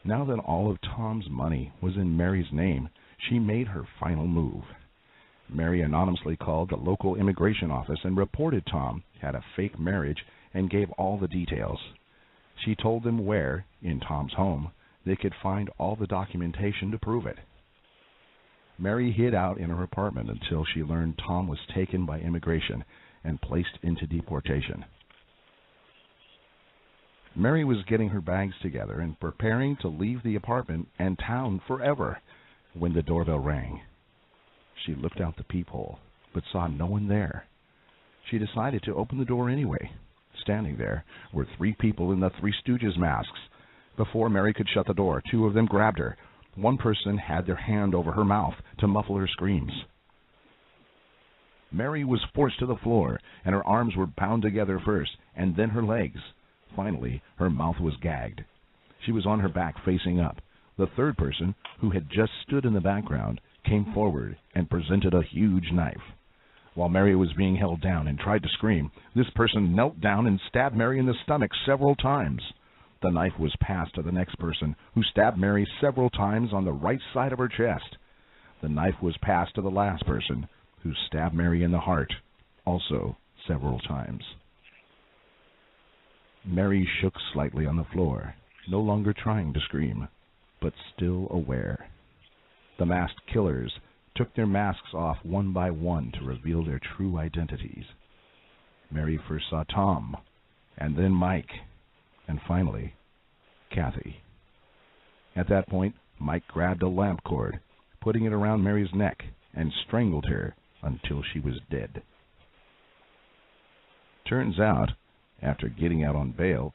Now that all of Tom's money was in Mary's name, she made her final move. Mary anonymously called the local immigration office and reported Tom had a fake marriage and gave all the details. She told them where, in Tom's home, they could find all the documentation to prove it. Mary hid out in her apartment until she learned Tom was taken by immigration and placed into deportation. Mary was getting her bags together and preparing to leave the apartment and town forever when the doorbell rang. She looked out the peephole, but saw no one there. She decided to open the door anyway. Standing there were 3 people in the Three Stooges masks. Before Mary could shut the door, 2 of them grabbed her. One person had their hand over her mouth to muffle her screams. Mary was forced to the floor, and her arms were bound together first, and then her legs. Finally, her mouth was gagged. She was on her back facing up. The third person, who had just stood in the background, came forward and presented a huge knife. While Mary was being held down and tried to scream, this person knelt down and stabbed Mary in the stomach several times. The knife was passed to the next person, who stabbed Mary several times on the right side of her chest. The knife was passed to the last person, who stabbed Mary in the heart, also several times. Mary shook slightly on the floor, no longer trying to scream, but still aware. The masked killers took their masks off one by one to reveal their true identities. Mary first saw Tom, and then Mike, and finally, Kathy. At that point, Mike grabbed a lamp cord, putting it around Mary's neck, and strangled her until she was dead. Turns out, After getting out on bail,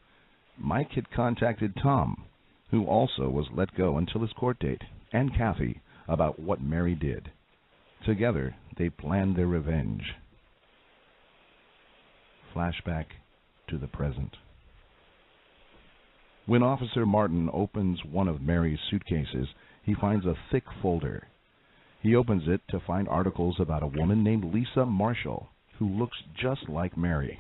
Mike had contacted Tom, who also was let go until his court date, and Kathy about what Mary did. Together, they planned their revenge. Flashback to the present. When Officer Martin opens one of Mary's suitcases, he finds a thick folder. He opens it to find articles about a woman named Lisa Marshall, who looks just like Mary.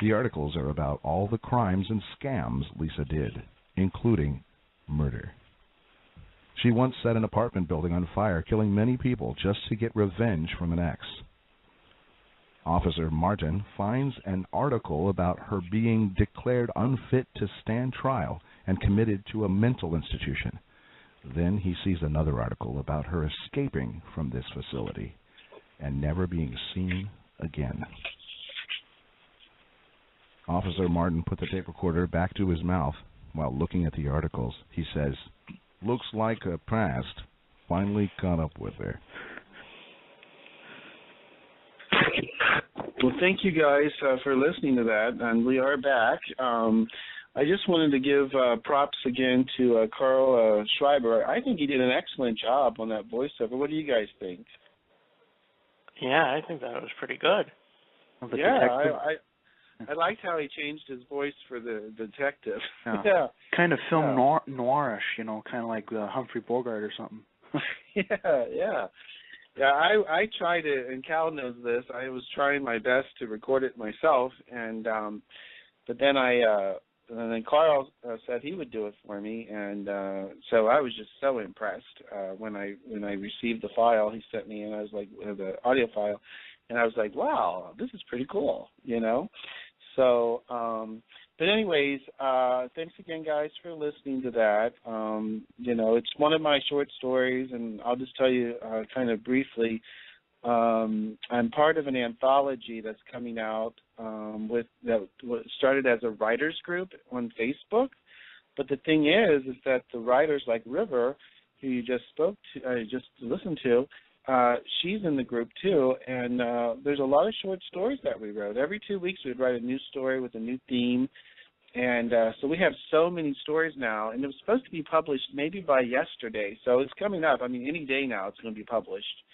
The articles are about all the crimes and scams Lisa did, including murder. She once set an apartment building on fire, killing many people just to get revenge from an ex. Officer Martin finds an article about her being declared unfit to stand trial and committed to a mental institution. Then he sees another article about her escaping from this facility and never being seen again. Officer Martin put the tape recorder back to his mouth while looking at the articles. He says, "Looks like her past finally caught up with her." Well, thank you guys for listening to that, and we are back. I just wanted to give props again to Carl Schreiber. I think he did an excellent job on that voiceover. What do you guys think? Yeah, I think that was pretty good. I liked how he changed his voice for the detective. Yeah. Kind of film noirish, kind of like Humphrey Bogart or something. Yeah, I tried to, and Cal knows this, I was trying my best to record it myself, and but then then Carl said he would do it for me, and so I was just so impressed when I received the file he sent me, and I was like, the audio file, and I was like, wow, this is pretty cool, So, but anyways, thanks again, guys, for listening to that. It's one of my short stories, and I'll just tell you kind of briefly. I'm part of an anthology that's coming out that started as a writers group on Facebook. But the thing is that the writers like River, who you just listened to, she's in the group too, and there's a lot of short stories that we wrote. Every 2 weeks we'd write a new story with a new theme, and so we have so many stories now, and it was supposed to be published maybe by yesterday, so it's coming up. I mean, any day now it's going to be published.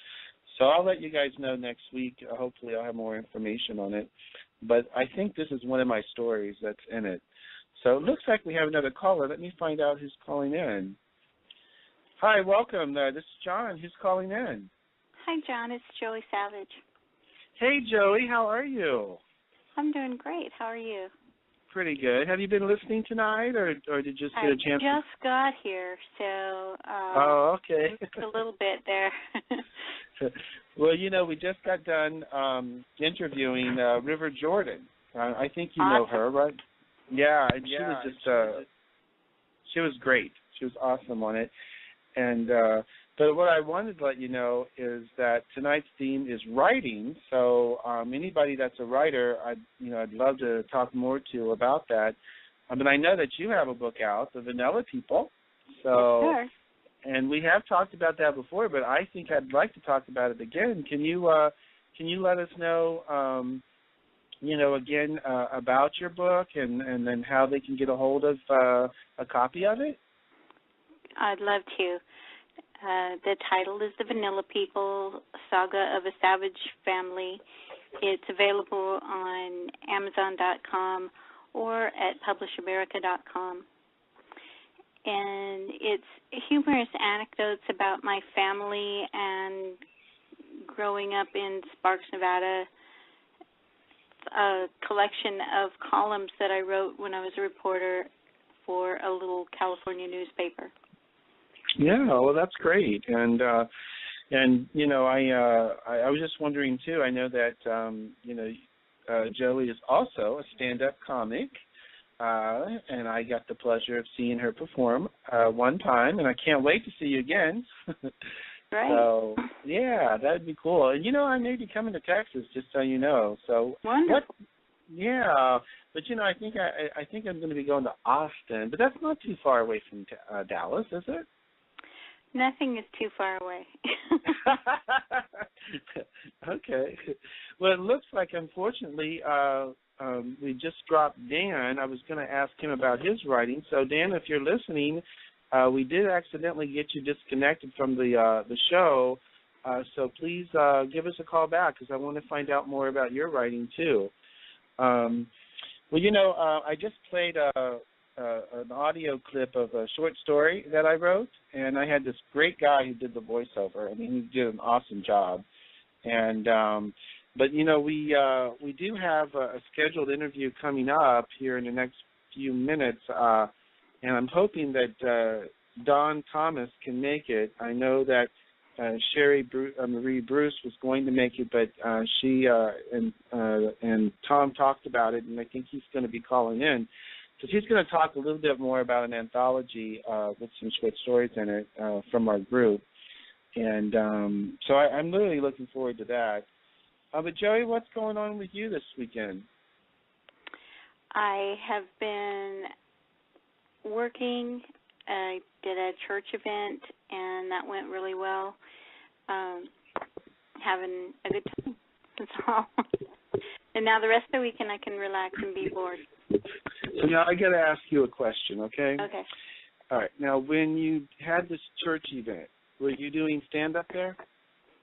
So I'll let you guys know next week. Hopefully I'll have more information on it, but I think this is one of my stories that's in it. So it looks like we have another caller. Let me find out who's calling in. Hi, welcome. This is John. Who's calling in? Hi, John. It's Joey Savage. Hey, Joey. How are you? I'm doing great. How are you? Pretty good. Have you been listening tonight, or did you just get a chance? I just got here, so oh, okay. Just a little bit there. Well, we just got done interviewing River Jordan. I think you awesome. know her, right? Yeah, and she was just she was great. She was awesome on it. And but what I wanted to let you know is that tonight's theme is writing. So anybody that's a writer, I'd love to talk more to about that. But I know that you have a book out, The Vanilla People. So, sure. And we have talked about that before, but I think I'd like to talk about it again. Can you let us know, again about your book and then how they can get a hold of a copy of it? I'd love to. The title is The Vanilla People, Saga of a Savage Family. It's available on Amazon.com or at PublishAmerica.com. And it's humorous anecdotes about my family and growing up in Sparks, Nevada. A collection of columns that I wrote when I was a reporter for a little California newspaper. Yeah, well, that's great, and I was just wondering too. I know that Joey is also a stand-up comic, and I got the pleasure of seeing her perform one time, and I can't wait to see you again. Right. So yeah, that'd be cool. And I may be coming to Texas, just so you know. So wonderful. Yeah, but I think I'm going to be going to Austin, but that's not too far away from Dallas, is it? Nothing is too far away. Okay. Well, it looks like, unfortunately, we just dropped Dan. I was going to ask him about his writing. So, Dan, if you're listening, we did accidentally get you disconnected from the show. So please give us a call back because I want to find out more about your writing, too. Well, I just played an audio clip of a short story that I wrote, and I had this great guy who did the voiceover. I mean, he did an awesome job. And but we do have a scheduled interview coming up here in the next few minutes, and I'm hoping that Dawn Thomas can make it. I know that Marie Bruce was going to make it, but she and Tom talked about it, and I think he's going to be calling in. So she's going to talk a little bit more about an anthology with some short stories in it from our group. And so I'm really looking forward to that. But Joey, what's going on with you this weekend? I have been working. I did a church event, and that went really well. Having a good time. That's all. And now the rest of the weekend I can relax and be bored. So now I got to ask you a question, okay? Okay. All right. Now, when you had this church event, were you doing stand-up there?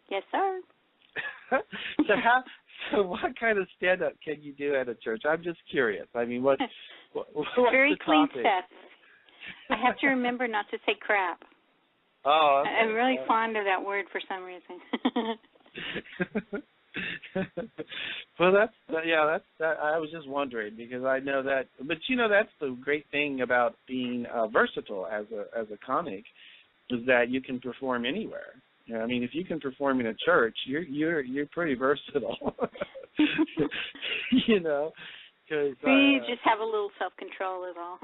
Yes, sir. So what kind of stand-up can you do at a church? I'm just curious. I mean, what's very the clean topic? stuff. I have to remember not to say crap. Oh, okay. I'm really fond of that word for some reason. Well, that's I was just wondering because I know that, but that's the great thing about being versatile as a comic is that you can perform anywhere. I mean, if you can perform in a church, you're pretty versatile. Cause, you just have a little self-control is all.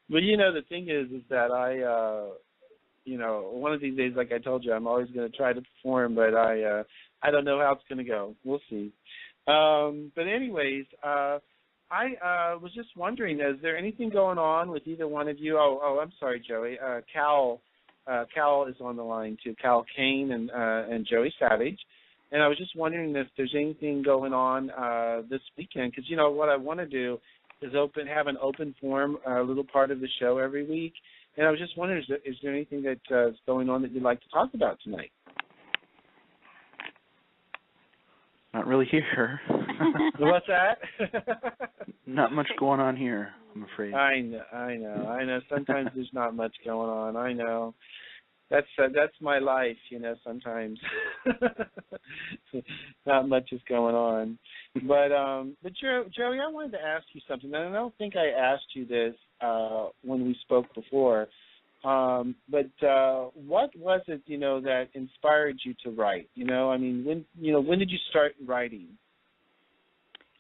But the thing is that I one of these days, like I told you, I'm always going to try to perform, but I don't know how it's going to go. We'll see. But anyways, I was just wondering, is there anything going on with either one of you? Oh, I'm sorry, Joey. Cal is on the line too. Cal Kane and Joey Savage. And I was just wondering if there's anything going on this weekend, because what I want to do is have an open forum, a little part of the show every week. And I was just wondering, is there anything that is going on that you'd like to talk about tonight? Not really here. What's that? Not much going on here, I'm afraid. I know. Sometimes there's not much going on. I know. That's my life, sometimes. Not much is going on. But Joey, I wanted to ask you something, and I don't think I asked you this when we spoke before. But what was it, that inspired you to write? I mean, when did you start writing?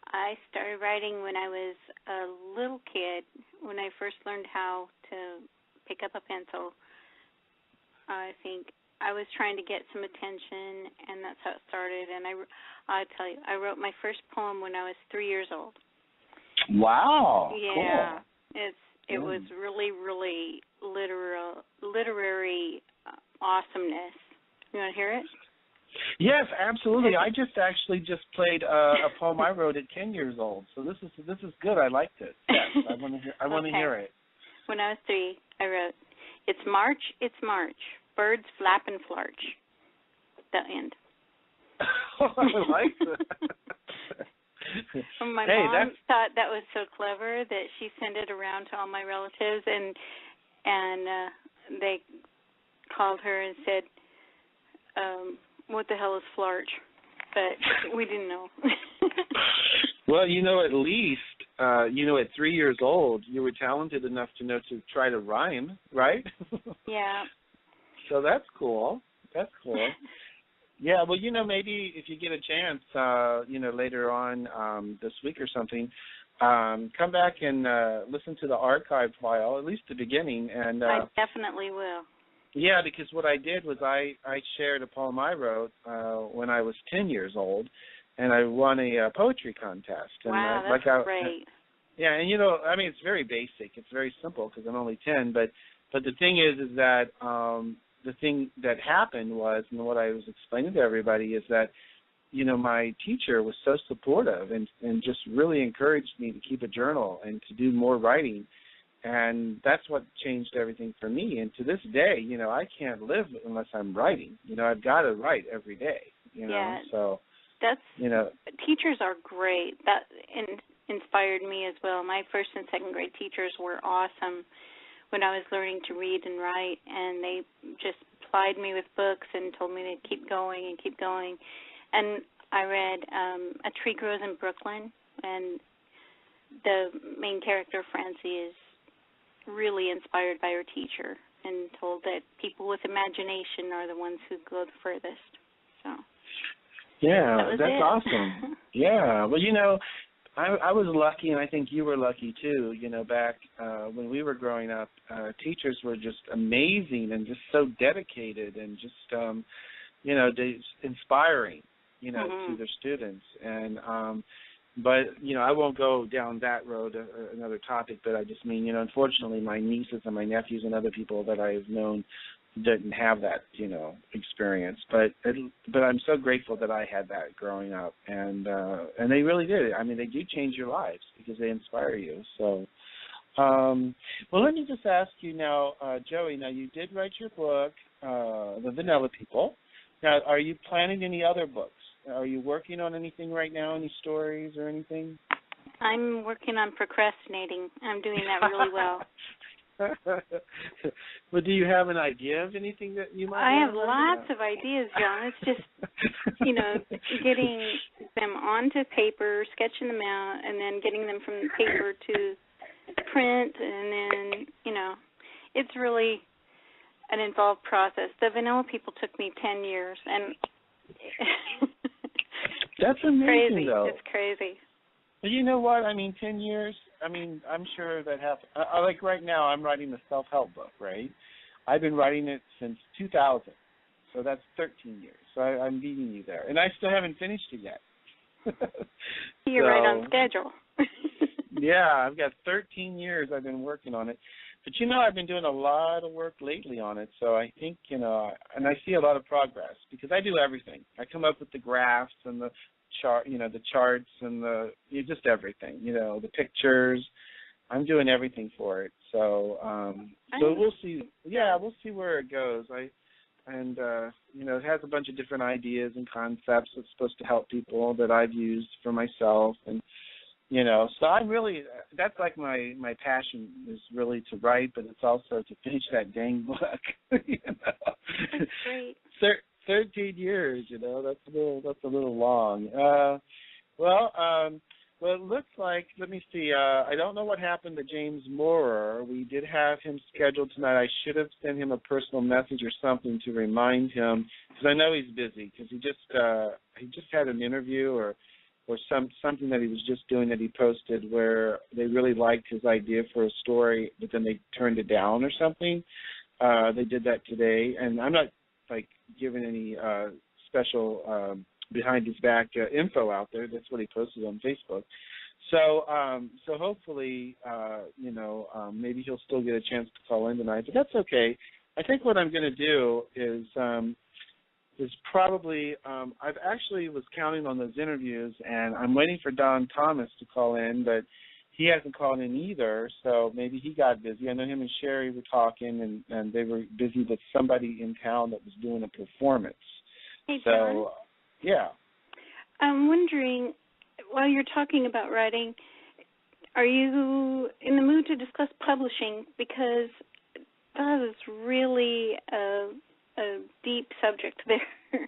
I started writing when I was a little kid, when I first learned how to pick up a pencil. I think I was trying to get some attention, and that's how it started. And I tell you, I wrote my first poem when I was 3 years old. Wow. Yeah. Cool. It was really, really literary awesomeness. You want to hear it? Yes, absolutely. I just played a poem I wrote at 10 years old. So this is good. I liked it. Yes, I want to hear it. When I was 3, I wrote, "It's March, birds flap and flarch." The end. I like that. My mom thought that was so clever that she sent it around to all my relatives, and they called her and said, "What the hell is flarch?" But we didn't know. Well, at least, at 3 years old, you were talented enough to know to try to rhyme, right? Yeah. So that's cool. Yeah, well, maybe if you get a chance, later on this week or something, come back and listen to the archive file, at least the beginning. And I definitely will. Yeah, because what I did was I shared a poem I wrote when I was 10 years old, and I won a poetry contest. And wow, that's great. Yeah, and I mean, it's very basic. It's very simple because I'm only 10. But the thing is that the thing that happened was, and what I was explaining to everybody is that, my teacher was so supportive and just really encouraged me to keep a journal and to do more writing. And that's what changed everything for me. And to this day, I can't live unless I'm writing. I've got to write every day, Yeah, so that's, teachers are great. That inspired me as well. My first and second grade teachers were awesome when I was learning to read and write, and they just plied me with books and told me to keep going and keep going. And I read A Tree Grows in Brooklyn, and the main character, Francie, is really inspired by her teacher and told that people with imagination are the ones who go the furthest. So yeah, that's it. Awesome. Yeah, well, I was lucky, and I think you were lucky too. Back when we were growing up, teachers were just amazing and just so dedicated and just inspiring, to their students. And but I won't go down that road, another topic. But I just mean, unfortunately, my nieces and my nephews and other people that I've known didn't have that, experience. But I'm so grateful that I had that growing up, and they really did. I mean, they do change your lives because they inspire you. So, well, let me just ask you now, Joey. Now, you did write your book, The Vanilla People. Now, are you planning any other books? Are you working on anything right now? Any stories or anything? I'm working on procrastinating. I'm doing that really well. Well, do you have an idea of anything that you might? I have lots of ideas, John. It's just, getting them onto paper, sketching them out, and then getting them from the paper to print, and then, it's really an involved process. The Vanilla People took me 10 years, and that's amazing, crazy. Though. It's crazy. But you know what? I mean, 10 years, I'm sure that happened. Like right now, I'm writing a self-help book, right? I've been writing it since 2000, so that's 13 years. So I'm beating you there. And I still haven't finished it yet. You're right on schedule. Yeah, I've got 13 years I've been working on it. But, I've been doing a lot of work lately on it, so I think, and I see a lot of progress because I do everything. I come up with the graphs and the chart, the charts and just everything, the pictures. I'm doing everything for it. So we'll see. Yeah, we'll see where it goes. It has a bunch of different ideas and concepts that's supposed to help people that I've used for myself. And, so I'm really, that's like my passion is really to write, but it's also to finish that dang book. That's great. 13 years, that's a little long. Well, it looks like, let me see, I don't know what happened to James Moorer. We did have him scheduled tonight. I should have sent him a personal message or something to remind him, because I know he's busy, because he just had an interview or something that he was just doing that he posted where they really liked his idea for a story, but then they turned it down or something. They did that today, and I'm not giving any special behind his back info out there. That's what he posted on Facebook. So hopefully, maybe he'll still get a chance to call in tonight, but that's okay. I think what I'm going to do is probably I've actually was counting on those interviews, and I'm waiting for Don Thomas to call in, but he hasn't called in either, so maybe he got busy. I know him and Sherry were talking, and they were busy with somebody in town that was doing a performance. Hey, John. So, yeah. I'm wondering, while you're talking about writing, are you in the mood to discuss publishing? Because that is really a deep subject there.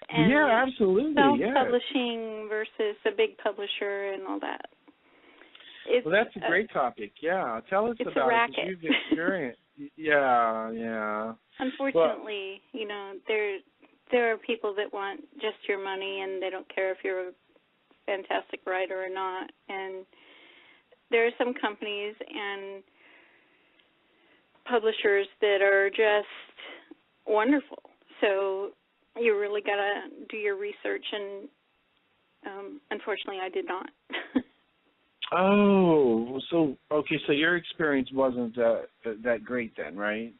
And yeah, absolutely. Self-publishing versus a big publisher and all that. Well, that's a great topic. Yeah, tell us about it. You've experienced. Yeah. Unfortunately, there are people that want just your money, and they don't care if you're a fantastic writer or not. And there are some companies and publishers that are just wonderful. So you really got to do your research, and unfortunately, I did not. Oh, so okay, so your experience wasn't that great then, right?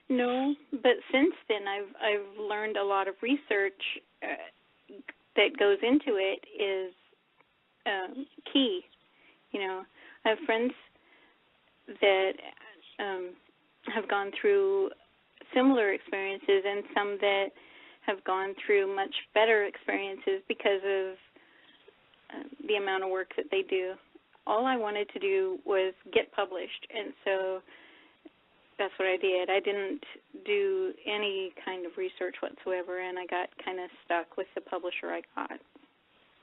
No, but since then I've learned a lot of research that goes into it is key. You know, I have friends that have gone through similar experiences and some that have gone through much better experiences because of the amount of work that they do. All I wanted to do was get published, and so that's what I did. I didn't do any kind of research whatsoever, and I got kind of stuck with the publisher I got.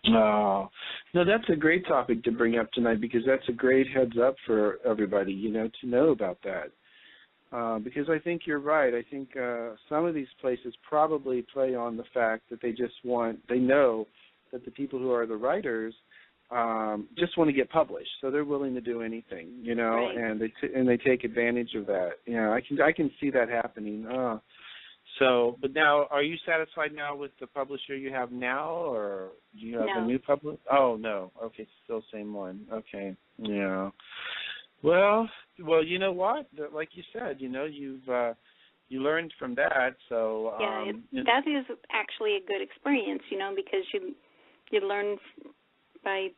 Oh, no, that's a great topic to bring up tonight because that's a great heads up for everybody, you know, to know about that. Because I think you're right. I think some of these places probably play on the fact that they know that the people who are the writers just want to get published, so they're willing to do anything, you know, right. and they take advantage of that. You know, I can see that happening. So, but now, are you satisfied now with the publisher you have now, or do you have a new publisher? Oh, no. Okay, still same one. Okay, yeah. Well, you know what? Like you said, you know, you learned from that. So that is actually a good experience, you know, because you learn by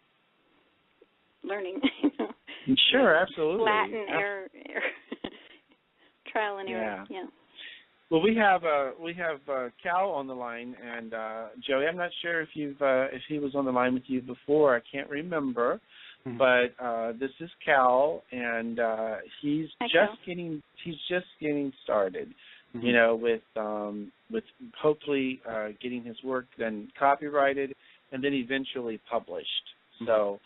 learning. You know? Sure, absolutely. Latin error, trial and error. Yeah. Well, we have Cal on the line, and Joey, I'm not sure if he was on the line with you before. I can't remember, but this is Cal, and he's just getting started. Mm-hmm. You know, with hopefully getting his work then copyrighted and then eventually published. Mm-hmm.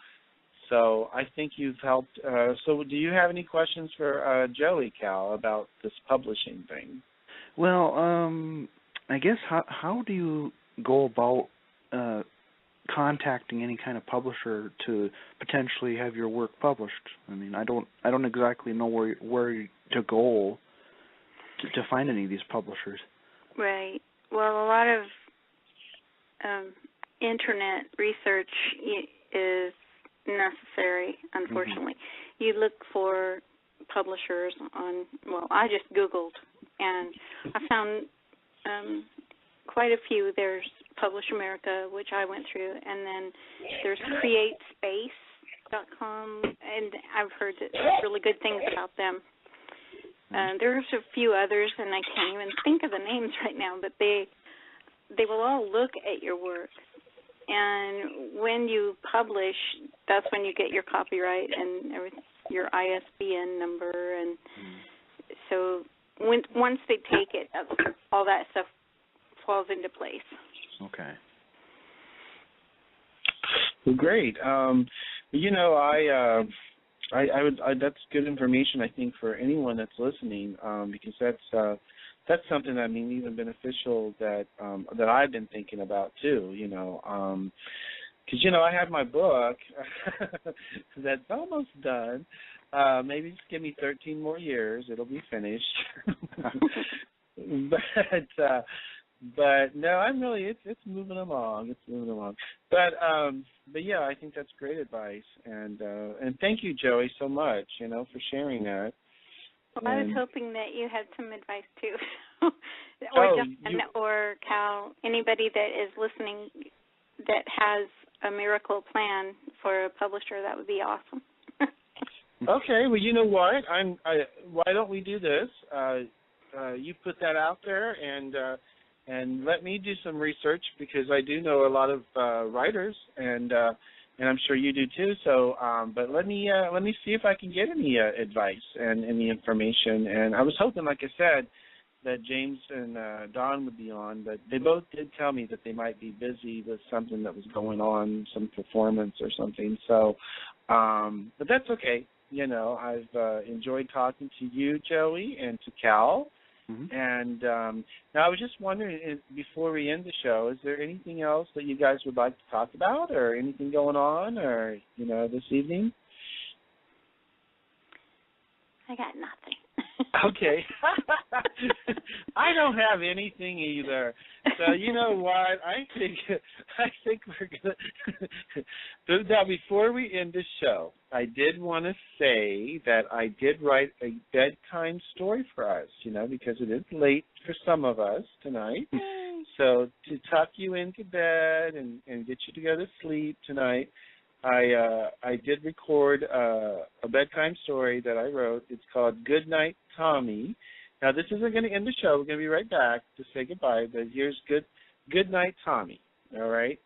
So I think you've helped. So do you have any questions for Joey, Cal, about this publishing thing? Well, I guess how do you go about contacting any kind of publisher to potentially have your work published? I mean, I don't exactly know where to go to find any of these publishers. Right. Well, a lot of internet research is necessary, unfortunately. Mm-hmm. You look for publishers on, I just Googled, and I found quite a few. There's Publish America, which I went through, and then there's CreateSpace.com, and I've heard really good things about them. There's a few others, and I can't even think of the names right now, but they will all look at your work. And when you publish, that's when you get your copyright and your ISBN number, and so once they take it, all that stuff falls into place. Okay. Well, great. You know, I would that's good information, I think, for anyone that's listening, because that's something, I mean, even beneficial that I've been thinking about too. You know, because you know I have my book that's almost done. Maybe just give me 13 more years, it'll be finished. But no, I'm really it's moving along. It's moving along. But yeah, I think that's great advice, and thank you, Joey, so much, you know, for sharing that. Well, I was hoping that you had some advice too, or John, or Cal, anybody that is listening that has a miracle plan for a publisher, that would be awesome. Okay, well, you know what? Why don't we do this? You put that out there, and let me do some research, because I do know a lot of writers, and I'm sure you do too. So, but let me see if I can get any advice and any information. And I was hoping, like I said, that James and Don would be on, but they both did tell me that they might be busy with something that was going on, some performance or something. So, but that's okay. You know, I've enjoyed talking to you, Joey, and to Cal. Mm-hmm. And now I was just wondering, before we end the show, is there anything else that you guys would like to talk about, or anything going on, or, you know, this evening? I got nothing. Okay. I don't have anything either. So you know what? I think we're gonna. So now, before we end the show, I did want to say that I did write a bedtime story for us, because it is late for some of us tonight. So to tuck you into bed and get you to go to sleep tonight, I did record a bedtime story that I wrote. It's called Good Night, Tommy. Now, this isn't going to end the show. We're going to be right back to say goodbye, but here's Good Night, Tommy. All right?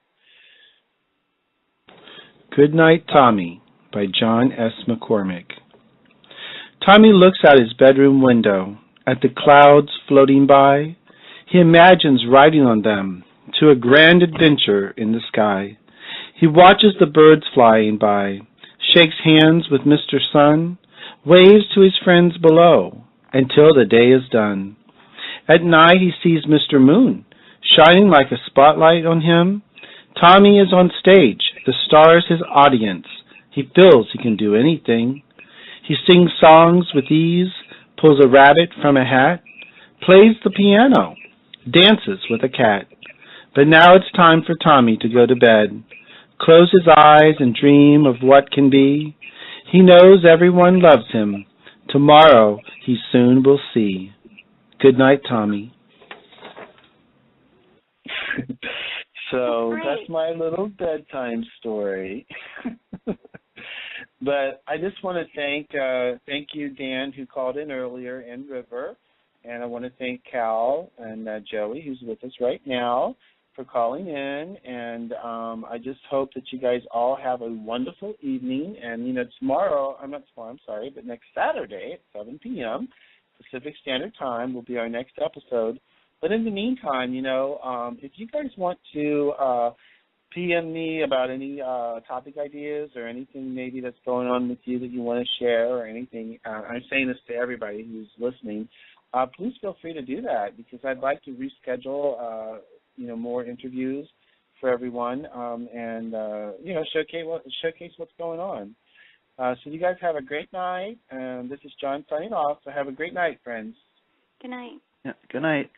Good Night, Tommy by John S. McCormick. Tommy looks out his bedroom window at the clouds floating by. He imagines riding on them to a grand adventure in the sky. He watches the birds flying by, shakes hands with Mr. Sun, waves to his friends below until the day is done. At night he sees Mr. Moon shining like a spotlight on him. Tommy is on stage, the stars his audience. He feels he can do anything. He sings songs with ease, pulls a rabbit from a hat, plays the piano, dances with a cat. But now it's time for Tommy to go to bed. Close his eyes and dream of what can be. He knows everyone loves him. Tomorrow he soon will see. Good night, Tommy. So that's my little bedtime story. But I just want to thank you, Dan, who called in earlier, and River. And I want to thank Cal and Joey, who's with us right now, for calling in. And I just hope that you guys all have a wonderful evening. And, but next Saturday at 7 p.m. Pacific Standard Time will be our next episode. But in the meantime, if you guys want to PM me about any topic ideas or anything maybe that's going on with you that you want to share or anything, I'm saying this to everybody who's listening, please feel free to do that, because I'd like to reschedule, more interviews for everyone and showcase what's going on. So you guys have a great night. This is John signing off. So have a great night, friends. Good night. Yeah, good night.